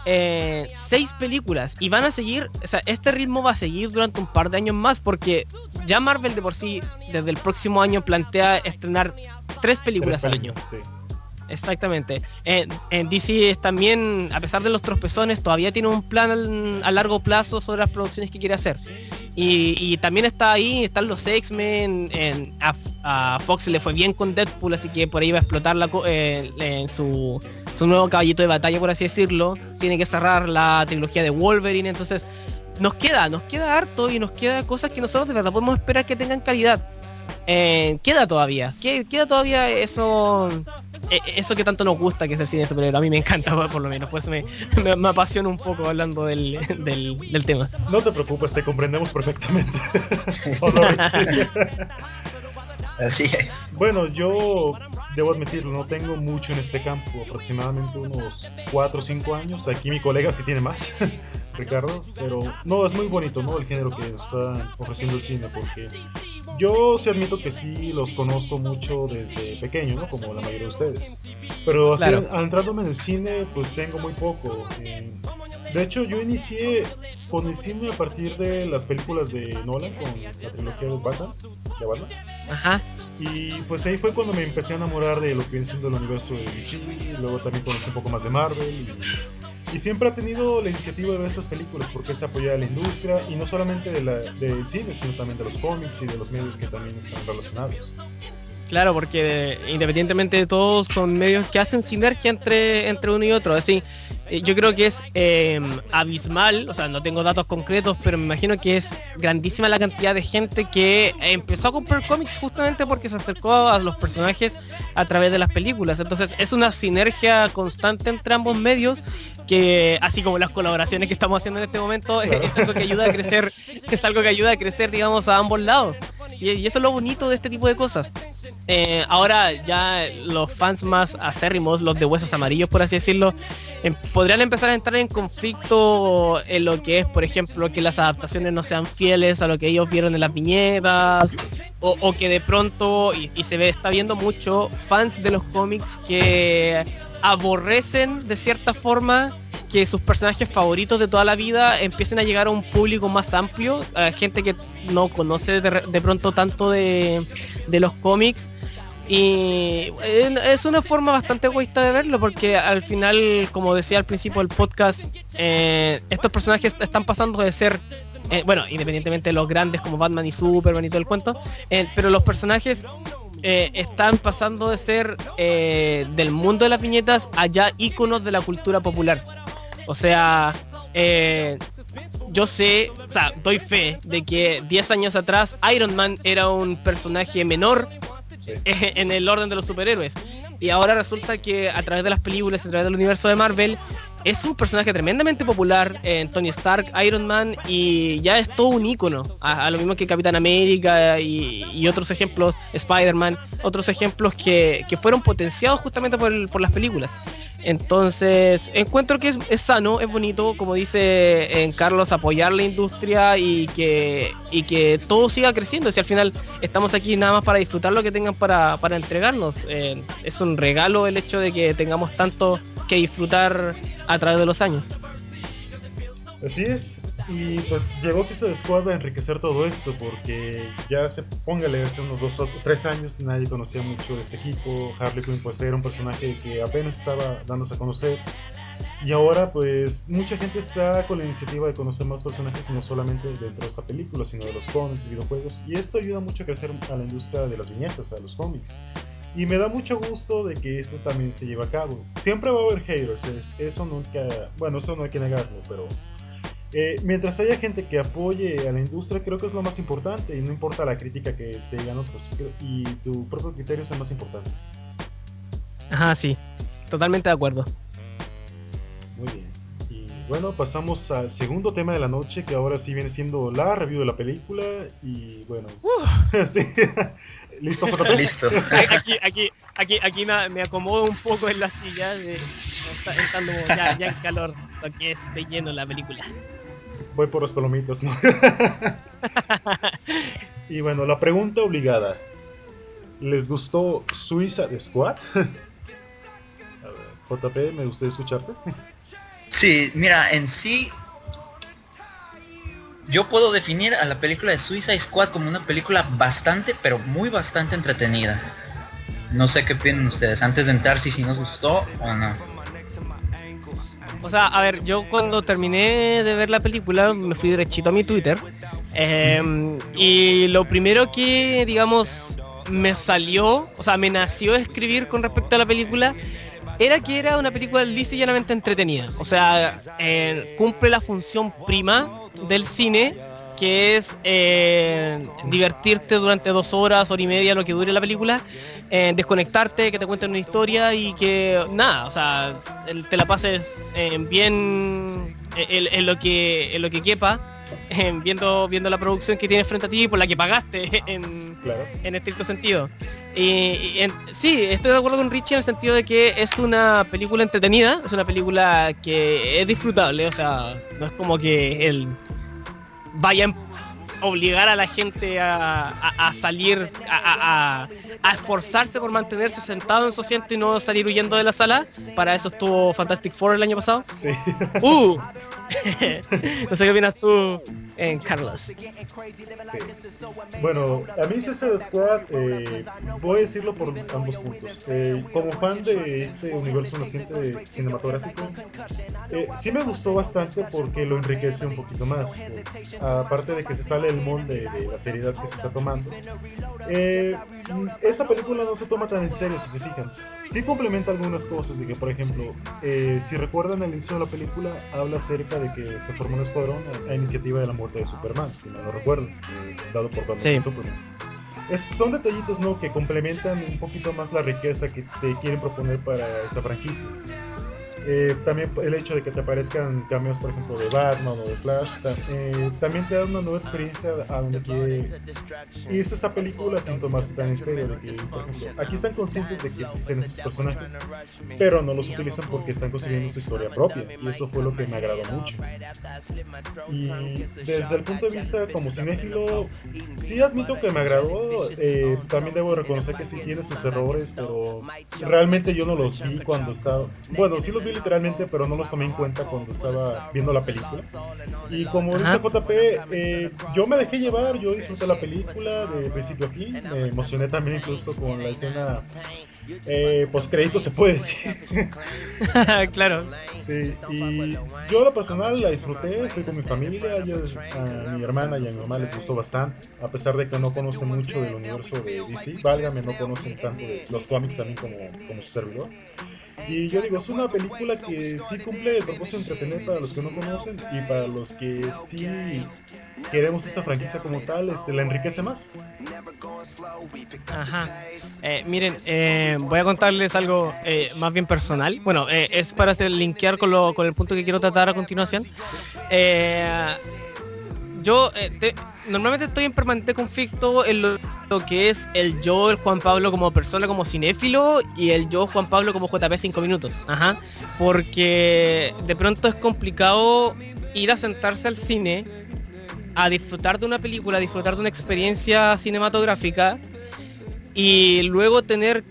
6 películas y van a seguir, o sea, este ritmo va a seguir durante un par de años más, porque ya Marvel de por sí desde el próximo año plantea estrenar 3 películas al año. Sí. Exactamente. En DC también, a pesar de los tropezones, todavía tiene un plan a largo plazo sobre las producciones que quiere hacer. Y también está ahí, están los X-Men, a Fox le fue bien con Deadpool, así que por ahí va a explotar en su nuevo caballito de batalla, por así decirlo. Tiene que cerrar la trilogía de Wolverine, entonces nos queda harto y nos queda cosas que nosotros de verdad podemos esperar que tengan calidad. Queda todavía eso que tanto nos gusta, que es el cine superhéroe. A mí me encanta, por lo menos, pues me apasiona un poco hablando del tema. No te preocupes, te comprendemos perfectamente. Así es. Bueno, yo debo admitirlo, no tengo mucho en este campo, aproximadamente unos 4 o 5 años. Aquí mi colega sí tiene más, Ricardo, pero no, es muy bonito, ¿no? El género que está ofreciendo el cine, porque yo sí admito que sí los conozco mucho desde pequeño, ¿no? Como la mayoría de ustedes. Pero así, Claro. adentrándome en el cine, pues tengo muy poco. De hecho, yo inicié con el cine a partir de las películas de Nolan, con la trilogía de Batman. Ajá. Y pues ahí fue cuando me empecé a enamorar de lo que viene siendo el universo de DC. Luego también conocí un poco más de Marvel. Y siempre ha tenido la iniciativa de ver estas películas porque es apoyar a la industria, y no solamente del cine, sino también de los cómics y de los medios que también están relacionados. Claro, porque independientemente de todo, son medios que hacen sinergia entre uno y otro. Así, yo creo que es abismal, o sea, no tengo datos concretos, pero me imagino que es grandísima la cantidad de gente que empezó a comprar cómics justamente porque se acercó a los personajes a través de las películas. Entonces, es una sinergia constante entre ambos medios, que así como las colaboraciones que estamos haciendo en este momento, Claro. es algo que ayuda a crecer, digamos, a ambos lados. Y eso es lo bonito de este tipo de cosas. Ahora ya los fans más acérrimos, los de huesos amarillos, por así decirlo, podrían empezar a entrar en conflicto en lo que es, por ejemplo, que las adaptaciones no sean fieles a lo que ellos vieron en las viñetas, o que de pronto, y está viendo mucho, fans de los cómics que aborrecen de cierta forma que sus personajes favoritos de toda la vida empiecen a llegar a un público más amplio, a gente que no conoce de pronto tanto de los cómics. Y es una forma bastante egoísta de verlo, porque al final, como decía al principio del podcast, estos personajes están pasando de ser, bueno, independientemente de los grandes como Batman y Superman y todo el cuento, pero los personajes están pasando de ser del mundo de las viñetas a ya íconos de la cultura popular. O sea, yo sé, o sea, doy fe de que 10 años atrás Iron Man era un personaje menor, Sí. en el orden de los superhéroes. Y ahora resulta que a través de las películas, a través del universo de Marvel, es un personaje tremendamente popular en Tony Stark, Iron Man, y ya es todo un ícono. A lo mismo que Capitán América y otros ejemplos, Spider-Man, otros ejemplos que fueron potenciados justamente por las películas. Entonces, encuentro que es sano, es bonito, como dice Carlos, apoyar la industria y que todo siga creciendo. Si al final estamos aquí nada más para disfrutar lo que tengan para entregarnos. Es un regalo el hecho de que tengamos tanto que disfrutar a través de los años. Así es. Y pues llegó Suicide Squad a enriquecer todo esto, porque ya póngale, hace unos 2 o 3 años nadie conocía mucho de este equipo. Harley Quinn pues era un personaje que apenas estaba dándose a conocer, y ahora pues mucha gente está con la iniciativa de conocer más personajes, no solamente dentro de esta película, sino de los cómics, videojuegos, y esto ayuda mucho a crecer a la industria de las viñetas, a los cómics. Y me da mucho gusto de que esto también se lleve a cabo. Siempre va a haber haters, eso nunca, bueno, eso no hay que negarlo, pero mientras haya gente que apoye a la industria, creo que es lo más importante, y no importa la crítica que te digan otros, y tu propio criterio es el más importante. Ajá, sí, totalmente de acuerdo. Muy bien. Y Bueno, pasamos al segundo tema de la noche, que ahora sí viene siendo la review de la película. Y bueno, sí. ¿Listo, JP? Listo. Me acomodo un poco en la silla, estando ya en calor, lo que es de lleno la película. Voy por los palomitos, ¿no? Y bueno, la pregunta obligada. ¿Les gustó Suicide Squad? A ver, JP, me gustaría escucharte. Sí, mira, en sí yo puedo definir a la película de Suicide Squad como una película bastante, pero muy bastante entretenida. No sé qué opinan ustedes, antes de entrar si nos gustó o no. O sea, a ver, yo cuando terminé de ver la película me fui derechito a mi Twitter. Y lo primero que, digamos, me salió, o sea, me nació escribir con respecto a la película, era que era una película lisa y llanamente entretenida. O sea, cumple la función prima del cine, que es divertirte durante 2 horas, hora y media, lo que dure la película, desconectarte, que te cuenten una historia y que nada, o sea, te la pases bien en lo que quepa, viendo la producción que tienes frente a ti y por la que pagaste Claro. en estricto sentido. Sí, estoy de acuerdo con Richie en el sentido de que es una película entretenida, es una película que es disfrutable, o sea, no es como que él vaya a obligar a la gente a salir, a esforzarse por mantenerse sentado en su asiento y no salir huyendo de la sala. Para eso estuvo Fantastic Four el año pasado. Sí. No sé qué opinas tú, Carlos. Sí. Bueno, a mí Suicide Squad, voy a decirlo por ambos puntos. Como fan de este universo naciente cinematográfico, sí me gustó bastante porque lo enriquece un poquito más. Aparte de que se sale del molde de la seriedad que se está tomando, esta película no se toma tan en serio, si se fijan. Sí complementa algunas cosas, de que, por ejemplo, si recuerdan el inicio de la película, habla acerca de que se formó un escuadrón a iniciativa de la muerte de Superman, si no lo recuerdo, dado por Batman Sí. y Superman. Son detallitos, ¿no?, que complementan un poquito más la riqueza que te quieren proponer para esa franquicia. También el hecho de que te aparezcan cameos, por ejemplo, de Batman o de Flash, también te da una nueva experiencia a donde quiere irse esta película sin tomarse tan en serio. De que, por ejemplo, aquí están conscientes de que existen esos personajes, pero no los utilizan porque están construyendo su historia propia, y eso fue lo que me agradó mucho. Y desde el punto de vista como cinéfilo, sí admito que me agradó. También debo reconocer que sí tiene sus errores, pero realmente yo no los vi cuando estaba... Bueno, sí los vi literalmente, pero no los tomé en cuenta cuando estaba viendo la película. Y como dice JP, yo me dejé llevar, yo disfruté la película de principio a fin, me emocioné también incluso con la escena postcrédito, se puede decir. Claro. Sí, y yo a lo personal la disfruté, fui con mi familia, a mi hermana y a mi mamá les gustó bastante, a pesar de que no conocen mucho del universo de DC, válgame, no conocen tanto de los cómics también como su servidor. Y yo digo, es una película que sí cumple el propósito de entretener para los que no conocen, y para los que sí queremos esta franquicia como tal, la enriquece más. Ajá. Miren, voy a contarles algo más bien personal. Bueno, es para linkear con el punto que quiero tratar a continuación. Yo normalmente estoy en permanente conflicto en lo que es el Juan Pablo como persona, como cinéfilo, y el Juan Pablo como JP 5 minutos. Ajá. Porque de pronto es complicado ir a sentarse al cine a disfrutar de una película, a disfrutar de una experiencia cinematográfica y luego tener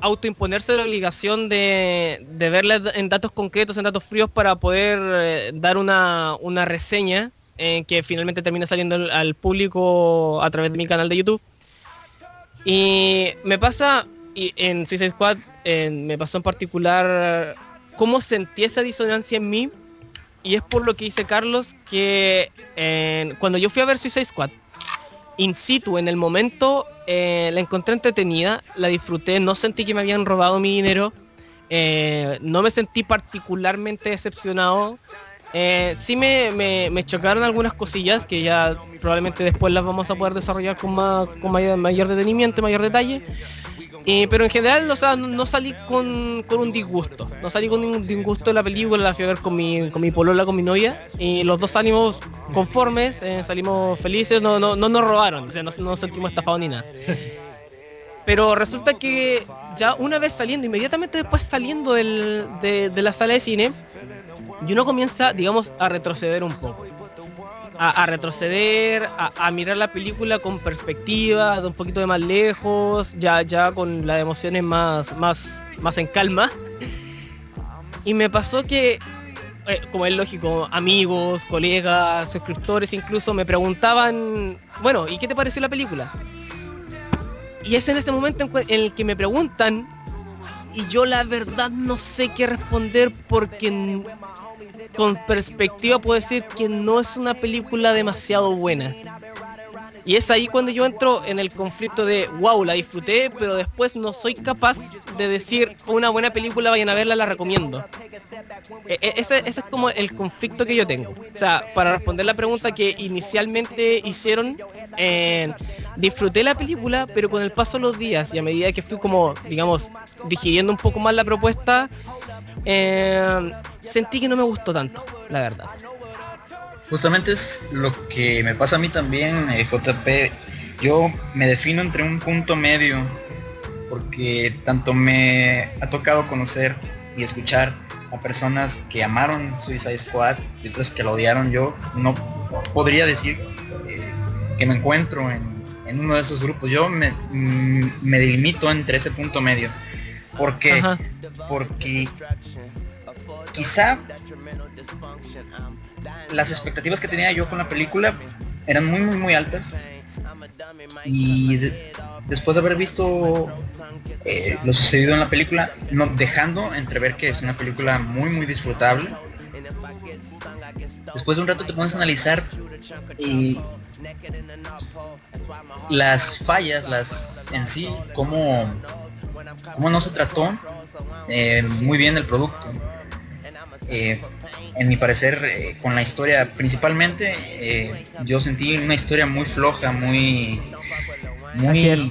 autoimponerse la obligación de verla en datos concretos, en datos fríos, para poder dar una reseña que finalmente termina saliendo al público a través de mi canal de YouTube. Y me pasa, y en Suicide Squad me pasó en particular cómo sentí esa disonancia en mí, y es por lo que dice Carlos, que cuando yo fui a ver Suicide Squad in situ, en el momento, la encontré entretenida, la disfruté, no sentí que me habían robado mi dinero, no me sentí particularmente decepcionado. Sí me chocaron algunas cosillas que ya probablemente después las vamos a poder desarrollar con mayor detenimiento y mayor detalle, Pero en general, o sea, no salí con un disgusto. No salí con ningún disgusto de la película, la fui a ver con mi polola, con mi novia. Y los dos salimos conformes, salimos felices, no nos robaron, o sea, no nos sentimos estafados ni nada. Pero resulta que ya una vez saliendo, inmediatamente después saliendo de la sala de cine, y uno comienza, digamos, a retroceder un poco. A retroceder, a mirar la película con perspectiva, de un poquito de más lejos, ya con las emociones más en calma. Y me pasó que, como es lógico, amigos, colegas, suscriptores incluso me preguntaban, bueno, ¿y qué te pareció la película? Y es en ese momento en el que me preguntan y yo la verdad no sé qué responder porque con perspectiva puedo decir que no es una película demasiado buena. Y es ahí cuando yo entro en el conflicto de wow, la disfruté, pero después no soy capaz de decir fue una buena película, vayan a verla, la recomiendo. Ese es como el conflicto que yo tengo. O sea, para responder la pregunta que inicialmente hicieron, disfruté la película, pero con el paso de los días y a medida que fui como, digamos, digiriendo un poco más la propuesta, sentí que no me gustó tanto, la verdad. Justamente es lo que me pasa a mí también, JP. Yo me defino entre un punto medio, porque tanto me ha tocado conocer y escuchar a personas que amaron Suicide Squad y otras que la odiaron. Yo no podría decir que me encuentro en uno de esos grupos. Yo me delimito entre ese punto medio. ¿Por qué? Ajá. Porque quizá las expectativas que tenía yo con la película eran muy altas, y después de haber visto lo sucedido en la película, no, dejando entrever que es una película muy disfrutable, después de un rato te pones a analizar las fallas, las en sí, cómo no se trató muy bien el producto. En mi parecer, con la historia principalmente, yo sentí una historia muy floja, muy Así es.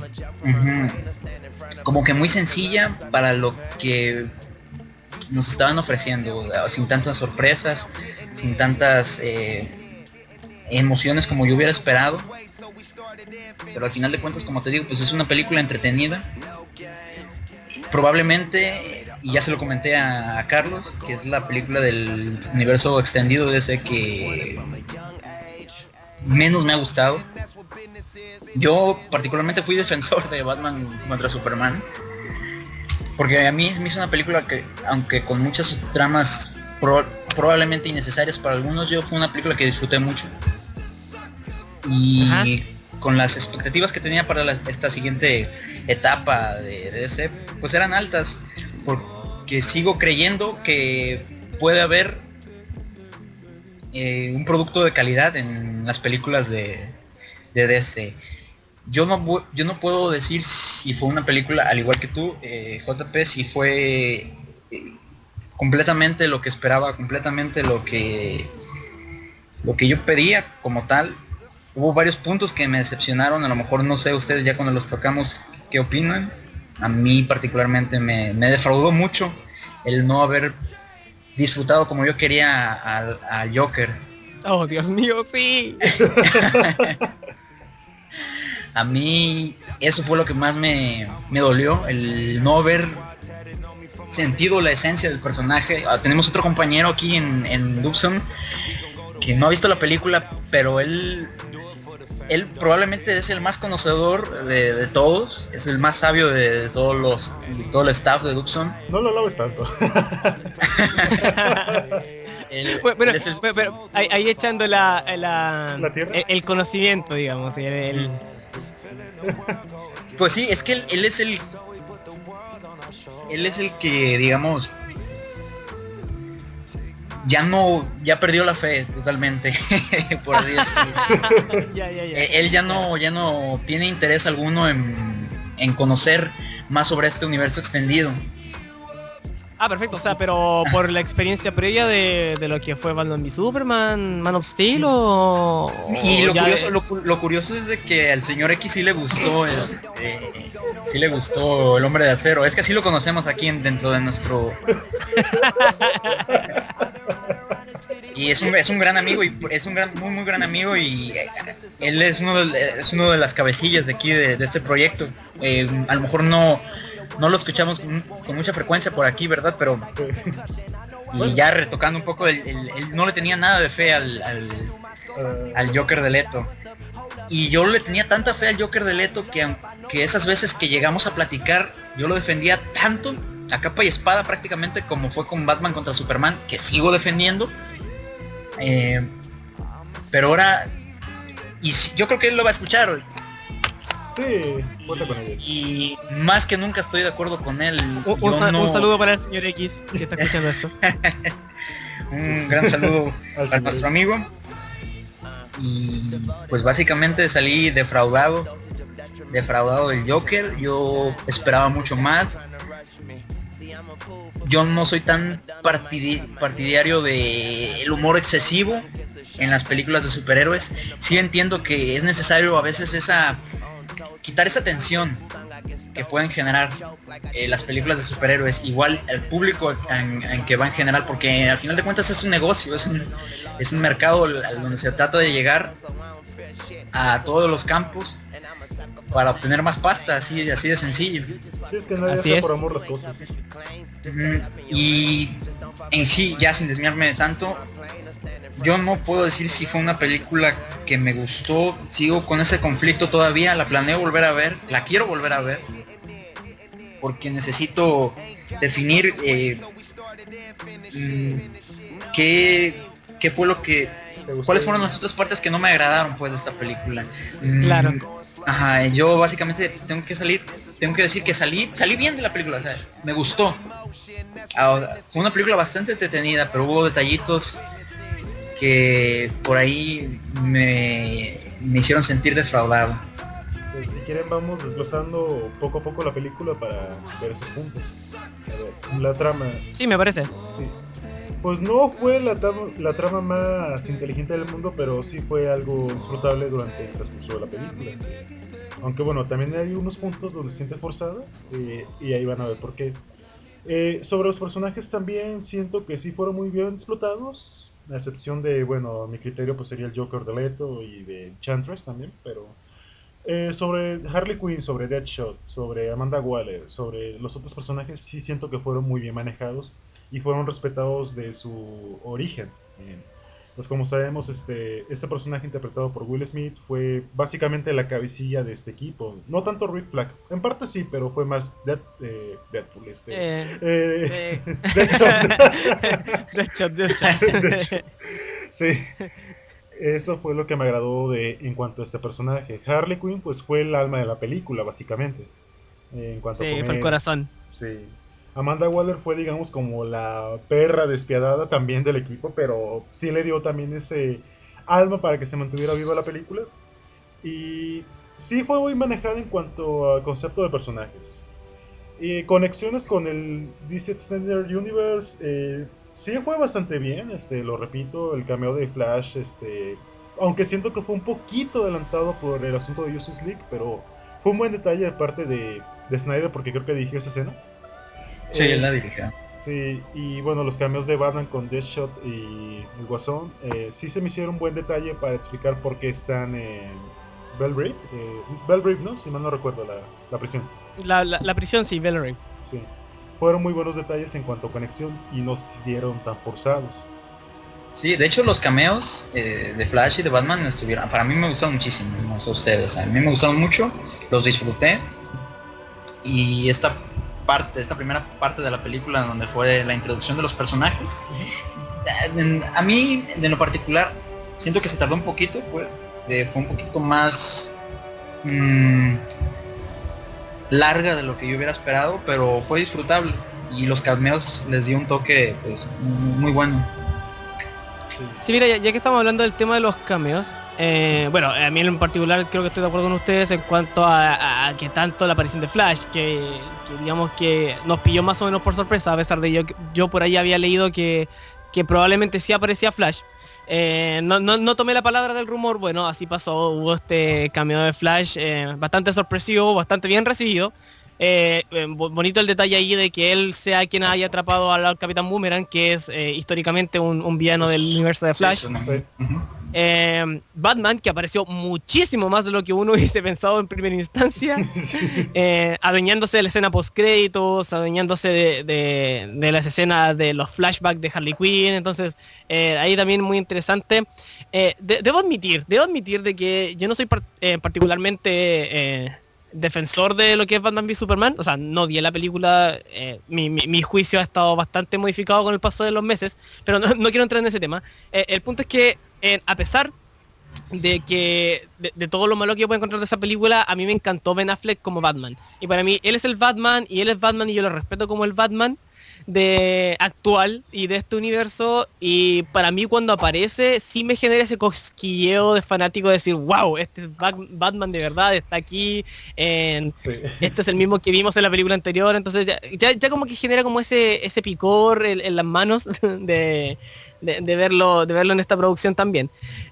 como que muy sencilla para lo que nos estaban ofreciendo, sin tantas sorpresas, sin tantas emociones como yo hubiera esperado. Pero al final de cuentas, como te digo, pues es una película entretenida. Probablemente, y ya se lo comenté a Carlos, que es la película del universo extendido de ese que menos me ha gustado. Yo particularmente fui defensor de Batman contra Superman, porque a mí me hizo una película que, aunque con muchas tramas probablemente innecesarias para algunos, yo fue una película que disfruté mucho. Y Ajá. con las expectativas que tenía para esta siguiente etapa de DC, pues eran altas, porque sigo creyendo que puede haber un producto de calidad en las películas de DC. Yo no puedo decir si fue una película, al igual que tú, JP, si fue completamente lo que esperaba, completamente lo que yo pedía como tal. Hubo varios puntos que me decepcionaron, a lo mejor no sé ustedes ya cuando los tocamos qué opinan. A mí particularmente me defraudó mucho el no haber disfrutado como yo quería al Joker. Oh, Dios mío, sí. A mí eso fue lo que más me dolió, el no haber sentido la esencia del personaje. Tenemos otro compañero aquí en Dubson que no ha visto la película, pero él probablemente es el más conocedor de todos, es el más sabio de todo el staff de Dubson. No lo alabes tanto. Bueno, pero ahí echando ¿La tierra? el conocimiento, digamos. Pues sí, es que él es el que, digamos, ya perdió la fe totalmente, por así decirlo. Ya. Él ya no tiene interés alguno en conocer más sobre este universo extendido. Ah, perfecto, o sea, pero por la experiencia previa de lo que fue Batman v Superman, Man of Steel Y o lo ya curioso, lo curioso es de que al señor X sí le gustó, sí le gustó el Hombre de Acero. Es que así lo conocemos aquí dentro de nuestro. Y es un gran amigo y es un muy gran amigo y él es uno de las cabecillas de aquí de este proyecto. A lo mejor no lo escuchamos con mucha frecuencia por aquí, ¿verdad? Pero Sí. y Bueno, ya retocando un poco, él no le tenía nada de fe al Joker de Leto. Y yo le tenía tanta fe al Joker de Leto que esas veces que llegamos a platicar, yo lo defendía tanto, a capa y espada prácticamente, como fue con Batman contra Superman, que sigo defendiendo. Pero ahora, yo creo que él lo va a escuchar. sí, cuenta con ellos. Y más que nunca estoy de acuerdo con él. un saludo para el señor X, si está escuchando esto. Un gran saludo Al a nuestro amigo. Y pues básicamente salí defraudado del Joker. Yo esperaba mucho más. Yo no soy tan partidario de el humor excesivo en las películas de superhéroes. Sí entiendo que es necesario a veces quitar esa tensión que pueden generar las películas de superhéroes, igual el público en que va en general, porque al final de cuentas es un negocio, es un mercado donde se trata de llegar a todos los campos para obtener más pasta, así de sencillo. Sí, es que nadie Así hace es. por amor las cosas. Y en sí, ya sin desviarme de tanto, yo no puedo decir si fue una película que me gustó. Sigo con ese conflicto todavía, la planeo volver a ver, la quiero volver a ver, porque necesito definir qué fue lo que, cuáles fueron las otras partes que no me agradaron pues de esta película. Claro. Ajá, yo básicamente tengo que decir que salí bien de la película, o sea, me gustó. Fue una película bastante entretenida, pero hubo detallitos que por ahí me hicieron sentir defraudado. Pues, si quieren vamos desglosando poco a poco la película para ver esos puntos. A ver, la trama. Sí, me parece. Sí. Pues no fue la trama más inteligente del mundo, pero sí fue algo disfrutable durante el transcurso de la película. Aunque bueno, también hay unos puntos donde se siente forzada y ahí van a ver por qué. Sobre los personajes también siento que sí fueron muy bien explotados, a excepción de, bueno, mi criterio pues sería el Joker de Leto y de Enchantress también, pero sobre Harley Quinn, sobre Deadshot, sobre Amanda Waller, sobre los otros personajes sí siento que fueron muy bien manejados y fueron respetados de su origen. Pues como sabemos, este personaje interpretado por Will Smith fue básicamente la cabecilla de este equipo. No tanto Rick Flag, en parte sí, pero fue más Deadpool. Deadshot. Deadshot. Sí, eso fue lo que me agradó en cuanto a este personaje. Harley Quinn pues fue el alma de la película, básicamente. En cuanto a Sí, fue el comedia. corazón. Sí. Amanda Waller fue, digamos, como la perra despiadada también del equipo, pero sí le dio también ese alma para que se mantuviera viva la película. Y sí fue muy manejada en cuanto a concepto de personajes. Y conexiones con el DC Extended Universe, sí fue bastante bien, lo repito, el cameo de Flash, aunque siento que fue un poquito adelantado por el asunto de Justice League, pero fue un buen detalle de parte de Snyder porque creo que dirigió esa escena. Sí, él la dirigió. Sí, y bueno, los cameos de Batman con Deathshot y el Guasón, sí se me hicieron un buen detalle para explicar por qué están en Bell Reeve, ¿no? Si mal no recuerdo, la prisión. La prisión, sí, Valerie. Sí, fueron muy buenos detalles en cuanto a conexión y no se dieron tan forzados. Sí, de hecho los cameos de Flash y de Batman para mí me gustaron muchísimo, no sé ustedes, a mí me gustaron mucho, los disfruté. Y esta primera parte de la película donde fue la introducción de los personajes, a mí en lo particular siento que se tardó un poquito, fue un poquito más larga de lo que yo hubiera esperado, pero fue disfrutable y los cameos les dio un toque pues muy bueno. Sí, mira, ya que estamos hablando del tema de los cameos, Bueno, a mí en particular creo que estoy de acuerdo con ustedes en cuanto a que tanto la aparición de Flash, que digamos que nos pilló más o menos por sorpresa, a pesar de yo por ahí había leído que probablemente sí aparecía Flash. No tomé la palabra del rumor, bueno, así pasó, hubo este cameo de Flash bastante sorpresivo, bastante bien recibido. Bonito el detalle ahí de que él sea quien haya atrapado al Capitán Boomerang, que es históricamente un villano del universo de Flash. Sí. Batman, que apareció muchísimo más de lo que uno hubiese pensado en primera instancia, adueñándose de la escena post créditos, adueñándose de las escenas de los flashbacks de Harley Quinn. Entonces ahí también muy interesante. Debo admitir de que yo no soy particularmente defensor de lo que es Batman v Superman. O sea, no odié la película, mi juicio ha estado bastante modificado con el paso de los meses, pero no quiero entrar en ese tema. El punto es que a pesar de que de todo lo malo que yo puedo encontrar de esa película, a mí me encantó Ben Affleck como Batman. Y para mí, él es el Batman, y él es Batman, y yo lo respeto como el Batman de actual y de este universo. Y para mí cuando aparece sí me genera ese cosquilleo de fanático de decir, wow, este es Batman de verdad, está aquí, Sí. este es el mismo que vimos en la película anterior. Entonces ya como que genera como ese picor en las manos de verlo en esta producción también.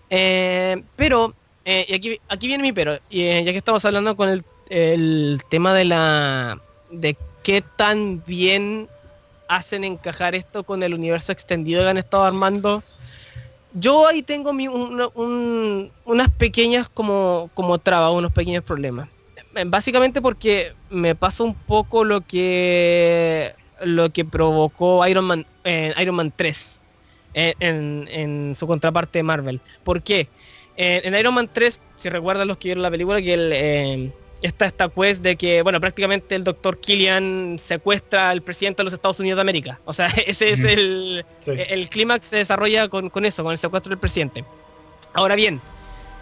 Pero y aquí viene mi pero, ya que estamos hablando con el tema de qué tan bien hacen encajar esto con el universo extendido que han estado armando. Yo ahí tengo unas pequeñas como trabas, unos pequeños problemas. Básicamente porque me pasa un poco lo que provocó Iron Man 3 en su contraparte de Marvel. ¿Por qué? En Iron Man 3, si recuerdan los que vieron la película, que está esta quest de que, bueno, prácticamente el Dr. Killian secuestra al presidente de los Estados Unidos de América. O sea, ese es Sí. el clímax se desarrolla con eso, con el secuestro del presidente. Ahora bien,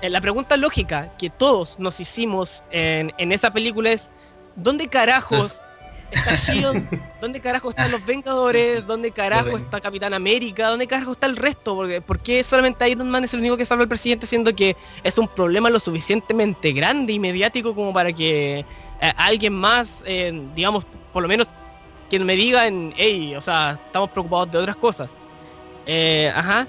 la pregunta lógica que todos nos hicimos en esa película es, ¿dónde carajos está Shield? ¿Dónde carajo están los Vengadores? ¿Dónde carajo está Capitán América? ¿Dónde carajo está el resto? ¿Por qué solamente Iron Man es el único que salva al presidente, siendo que es un problema lo suficientemente grande y mediático como para que alguien más, digamos, por lo menos quien me diga hey, o sea, estamos preocupados de otras cosas? Ajá.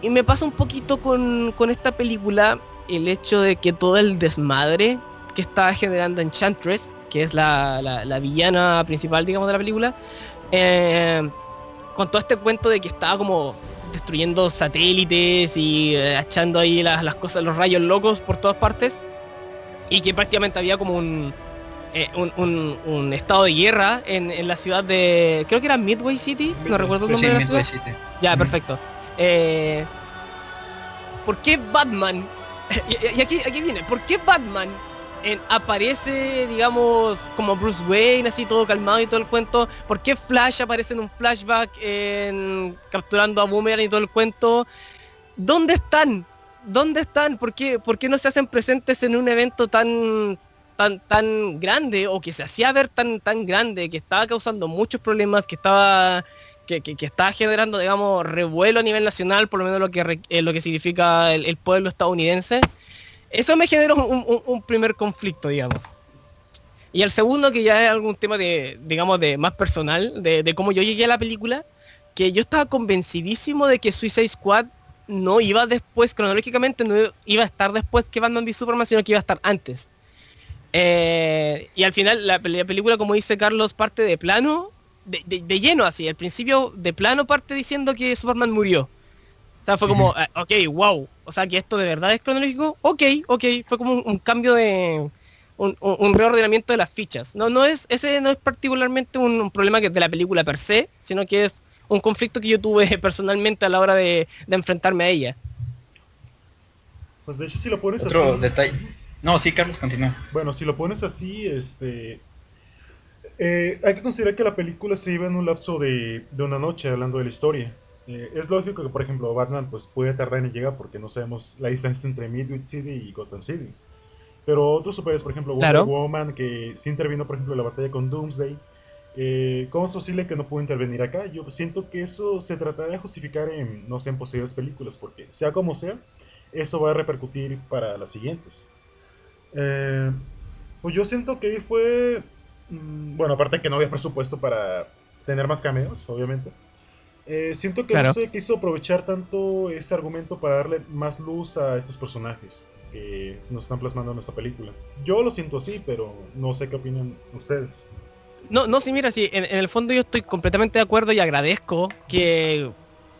Y me pasa un poquito con esta película el hecho de que todo el desmadre que está generando Enchantress, que es la villana principal, digamos, de la película, con todo este cuento de que estaba como destruyendo satélites y echando ahí las cosas, los rayos locos por todas partes, y que prácticamente había como un estado de guerra en la ciudad de, creo que era Midway City, no recuerdo el nombre de la ciudad. City. Ya, perfecto. ¿Por qué Batman? y aquí viene, ¿por qué Batman aparece, digamos, como Bruce Wayne, así todo calmado y todo el cuento? ¿Por qué Flash aparece en un flashback capturando a Boomerang y todo el cuento? ¿Dónde están? ¿Por qué no se hacen presentes en un evento tan grande, o que se hacía ver tan grande, que estaba causando muchos problemas, que estaba generando, digamos, revuelo a nivel nacional, por lo menos lo que significa el pueblo estadounidense? Eso me generó un primer conflicto, digamos. Y el segundo, que ya es algún tema digamos, de más personal, de cómo yo llegué a la película, que yo estaba convencidísimo de que Suicide Squad no iba después, cronológicamente no iba a estar después que Batman v Superman, sino que iba a estar antes. Y al final la película, como dice Carlos, parte de plano, de lleno así. Al principio de plano parte diciendo que Superman murió. O sea, fue como, ok, wow. O sea, que esto de verdad es cronológico. Ok. Fue como un cambio de... Un reordenamiento de las fichas. Ese no es particularmente un problema de la película per se, sino que es un conflicto que yo tuve personalmente a la hora de enfrentarme a ella. Pues de hecho, si lo pones Otro así... detalle. No, sí, Carlos, continúa. Bueno, si lo pones así, hay que considerar que la película se iba en un lapso de una noche hablando de la historia. Es lógico que, por ejemplo, Batman pues puede tardar en llegar porque no sabemos la distancia entre Midway City y Gotham City. Pero otros superhéroes, por ejemplo, Wonder Woman, que sí intervino, por ejemplo, en la batalla con Doomsday, ¿cómo es posible que no pudo intervenir acá? Yo siento que eso se trata de justificar en, no sé, en posteriores películas, porque sea como sea, eso va a repercutir para las siguientes. Eh, pues yo siento que ahí fue, bueno, aparte que no había presupuesto para tener más cameos, obviamente. Siento que no Claro. se quiso aprovechar tanto ese argumento para darle más luz a estos personajes que nos están plasmando en esta película. Yo lo siento así, pero no sé qué opinan ustedes. No, no, sí, mira, sí, en el fondo yo estoy completamente de acuerdo y agradezco que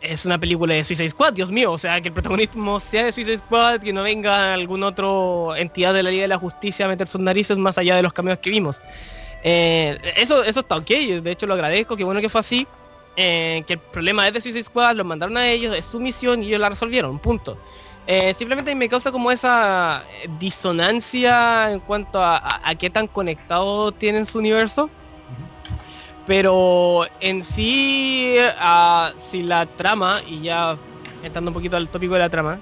es una película de Suicide Squad, Dios mío, o sea, que el protagonismo sea de Suicide Squad, que no venga alguna otra entidad de la Liga de la Justicia a meter sus narices más allá de los cameos que vimos. Eso está ok, de hecho lo agradezco, qué bueno que fue así, que el problema es de Suicide Squad, los mandaron a ellos, es su misión y ellos la resolvieron, punto. Simplemente me causa como esa disonancia en cuanto a qué tan conectado tienen su universo. Pero en sí, si la trama, y ya entrando un poquito al tópico de la trama,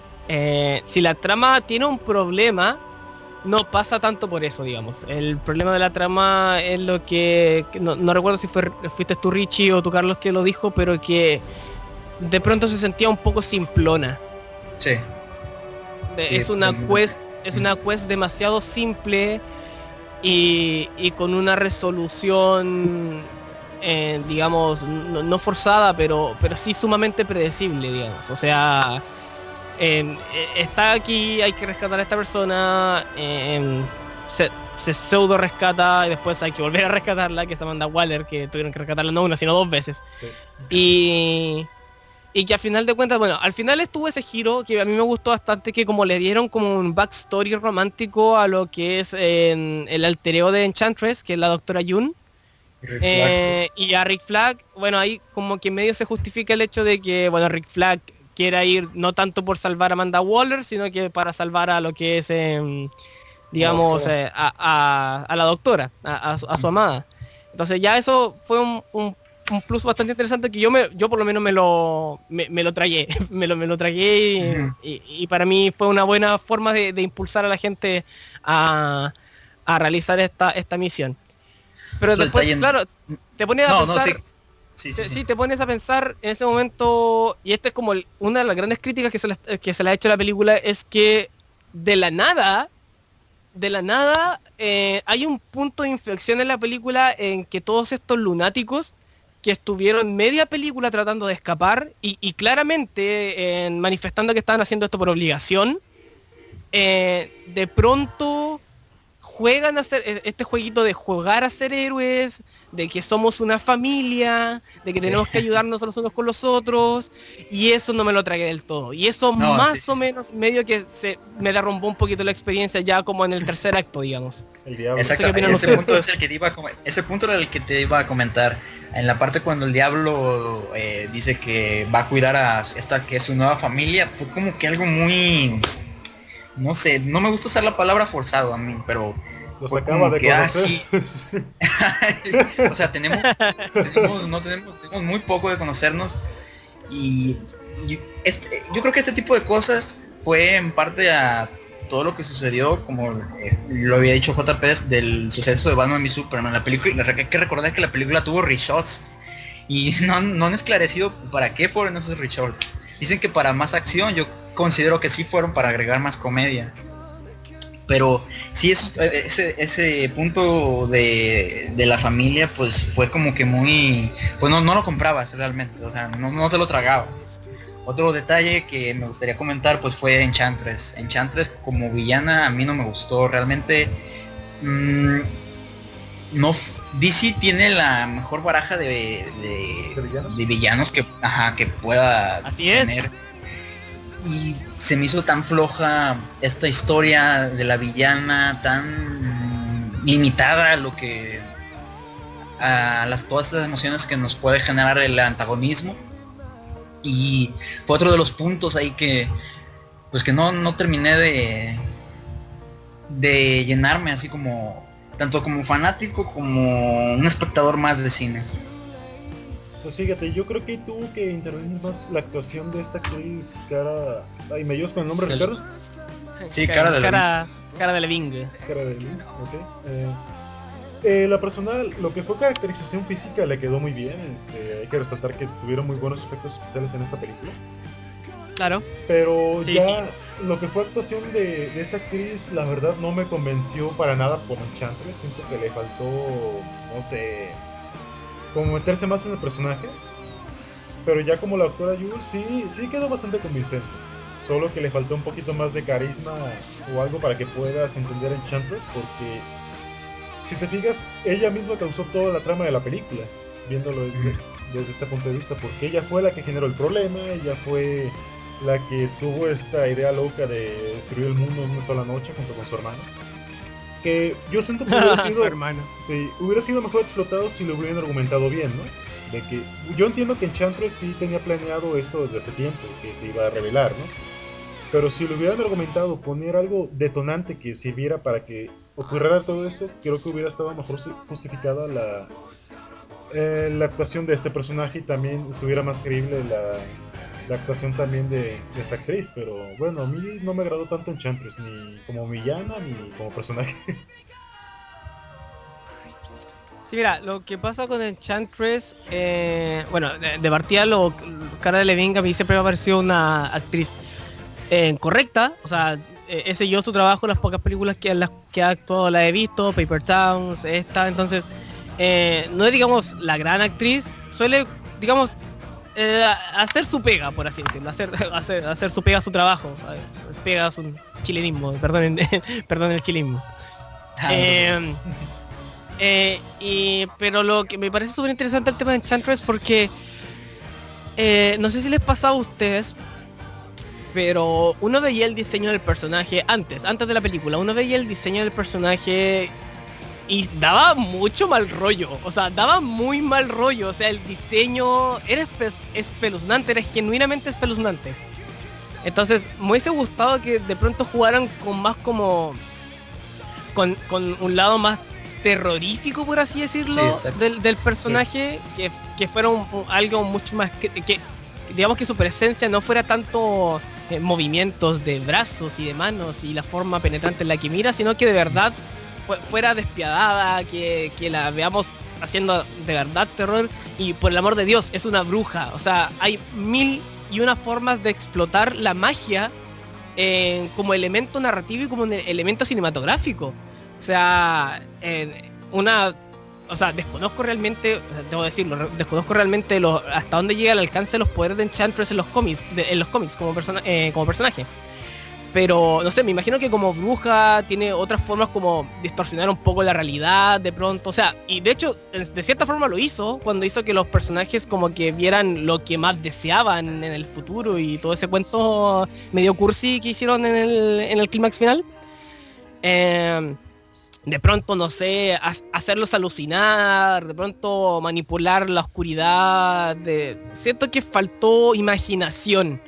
si la trama tiene un problema, no pasa tanto por eso, digamos. El problema de la trama es lo que no recuerdo si fuiste tú, Richie, o tú, Carlos, que lo dijo, pero que de pronto se sentía un poco simplona. Sí. Sí, Es una quest demasiado simple y con una resolución, digamos, no forzada, pero sí sumamente predecible, digamos. O sea, está aquí, hay que rescatar a esta persona, se pseudo rescata y después hay que volver a rescatarla, que es Amanda Waller, que tuvieron que rescatarla no una, sino dos veces. Sí. Y que a final de cuentas, bueno, al final estuvo ese giro que a mí me gustó bastante, que como le dieron como un backstory romántico a lo que es el altereo de Enchantress, que es la doctora June, y a Rick Flag, bueno, ahí como que medio se justifica el hecho de que, bueno, Rick Flag quiera ir no tanto por salvar a Amanda Waller, sino que para salvar a lo que es, digamos, a la doctora, a su amada. Entonces ya eso fue un plus bastante interesante que yo por lo menos me lo tragué, me lo tragué y para mí fue una buena forma de impulsar a la gente a realizar esta misión. Pero Otro después, detalle. claro, te pones a No, pensar, sí. sí, te pones a pensar en ese momento, y esta es como una de las grandes críticas que se le ha hecho a la película, es que de la nada, hay un punto de inflexión en la película en que todos estos lunáticos que estuvieron media película tratando de escapar y claramente manifestando que estaban haciendo esto por obligación, de pronto juegan a hacer este jueguito de jugar a ser héroes, de que somos una familia, de que tenemos que ayudarnos los unos con los otros, y eso no me lo tragué del todo. Y eso No, más o menos medio que me derrumbó un poquito la experiencia ya como en el tercer acto, digamos. El diablo. Exacto, No sé qué opinan ese ustedes. punto es el que te iba ese punto era el que te iba a comentar. En la parte cuando el diablo dice que va a cuidar a esta que es su nueva familia, fue como que algo muy, no sé, no me gusta usar la palabra forzado a mí, pero Los fue acaba como de que conocer. o sea, tenemos muy poco de conocernos y yo creo que este tipo de cosas fue en parte a todo lo que sucedió, como lo había dicho JP, del suceso de Batman v Superman. La película, hay que recordar que la película tuvo reshots y no han esclarecido para qué fueron esos reshots. Dicen que para más acción, yo considero que sí fueron para agregar más comedia. Pero sí, ese punto de la familia, pues fue como que muy, pues no lo comprabas realmente, o sea, no te lo tragabas. Otro detalle que me gustaría comentar, pues fue Enchantress. Enchantress como villana a mí no me gustó realmente. No, DC tiene la mejor baraja de villanos que pueda Así tener. es. Y se me hizo tan floja esta historia de la villana, tan limitada todas estas emociones que nos puede generar el antagonismo. Y fue otro de los puntos ahí que pues que no terminé de llenarme, así como tanto como fanático como un espectador más de cine. Pues fíjate, yo creo que tuvo que intervenir más la actuación de esta actriz Cara... Ay, ¿me ayudas con el nombre, Ricardo? Sí, Cara Delevingne. Cara Delevingne. Cara Delevingne, ok. La personal, lo que fue caracterización física le quedó muy bien. Hay que resaltar que tuvieron muy buenos efectos especiales en esta película. Claro. Pero Sí, ya sí. lo que fue actuación de esta actriz, la verdad no me convenció para nada por Enchantress. Siento que le faltó, no sé, como meterse más en el personaje. Pero ya como la doctora Yu, sí quedó bastante convincente. Solo que le faltó un poquito más de carisma o algo para que puedas entender Enchantress, porque si te fijas, ella misma causó toda la trama de la película, viéndolo desde este punto de vista, porque ella fue la que generó el problema, ella fue la que tuvo esta idea loca de destruir el mundo en una sola noche junto con su hermano. Que yo siento que hubiera Su sido, hermano. sí, hubiera sido mejor explotado si lo hubieran argumentado bien, ¿no? De que yo entiendo que Enchantress sí tenía planeado esto desde hace tiempo, que se iba a revelar, ¿no? Pero si lo hubieran argumentado, poner algo detonante que sirviera para que ocurriera todo eso, creo que hubiera estado mejor justificada la actuación de este personaje y también estuviera más creíble la actuación también de esta actriz. Pero bueno, a mí no me agradó tanto Enchantress, ni como villana, ni como personaje. Sí, mira, lo que pasa con Enchantress, bueno, de partida Cara Delevingne a mí siempre me ha parecido una actriz correcta, o sea, he seguido su trabajo, las pocas películas que en las que ha actuado la he visto, Paper Towns, esta, entonces, no es, digamos, la gran actriz, suele, digamos, hacer su pega, por así decirlo, hacer su pega, su trabajo, pega es un chilenismo, perdonen, perdón el chilenismo. Ah, no te Eh, preocupes. pero lo que me parece súper interesante el tema de Enchantress porque no sé si les pasa a ustedes, pero uno veía el diseño del personaje antes de la película, uno veía el diseño del personaje y daba mucho mal rollo, o sea, daba muy mal rollo, o sea, el diseño era espeluznante, era genuinamente espeluznante. Entonces, me hubiese gustado que de pronto jugaran con más como con un lado más terrorífico, por así Sí, decirlo, exacto. del Sí. personaje, que fuera algo mucho más, digamos que su presencia no fuera tanto movimientos de brazos y de manos y la forma penetrante en la que mira, sino que de verdad fuera despiadada, que la veamos haciendo de verdad terror y por el amor de Dios, es una bruja, o sea, hay mil y una formas de explotar la magia como elemento narrativo y como un elemento cinematográfico. O sea, o sea, desconozco realmente, debo decirlo, desconozco realmente hasta dónde llega el alcance de los poderes de Enchantress en los cómics, como personaje. Pero, no sé, me imagino que como bruja tiene otras formas como distorsionar un poco la realidad de pronto. O sea, y de hecho, de cierta forma lo hizo cuando hizo que los personajes como que vieran lo que más deseaban en el futuro y todo ese cuento medio cursi que hicieron en el clímax final. Eh, de pronto, no sé, hacerlos alucinar, de pronto manipular la oscuridad. Siento que faltó imaginación,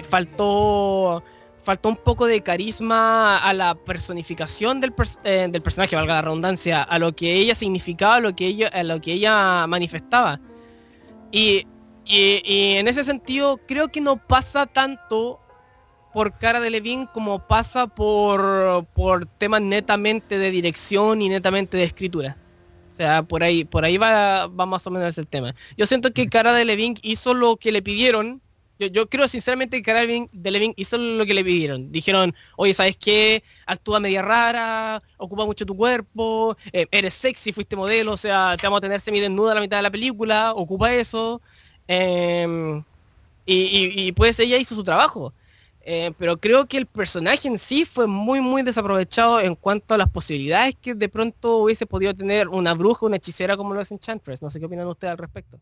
faltó un poco de carisma a la personificación del personaje, valga la redundancia, a lo que ella significaba, a lo que ella manifestaba. Y, y en ese sentido creo que no pasa tanto por Cara de Levine como pasa por temas netamente de dirección y netamente de escritura. O sea, por ahí va más o menos el tema. Yo siento que Cara de Levine hizo lo que le pidieron. Yo creo sinceramente que Cara de Levine hizo lo que le pidieron. Dijeron, oye, ¿sabes qué? Actúa media rara, ocupa mucho tu cuerpo, eres sexy, fuiste modelo, o sea, te vamos a tener semidesnuda a la mitad de la película, ocupa eso. Eh, y pues ella hizo su trabajo. Pero creo que el personaje en sí fue muy, muy desaprovechado en cuanto a las posibilidades que de pronto hubiese podido tener una bruja, una hechicera como lo es Enchantress. No sé qué opinan ustedes al respecto.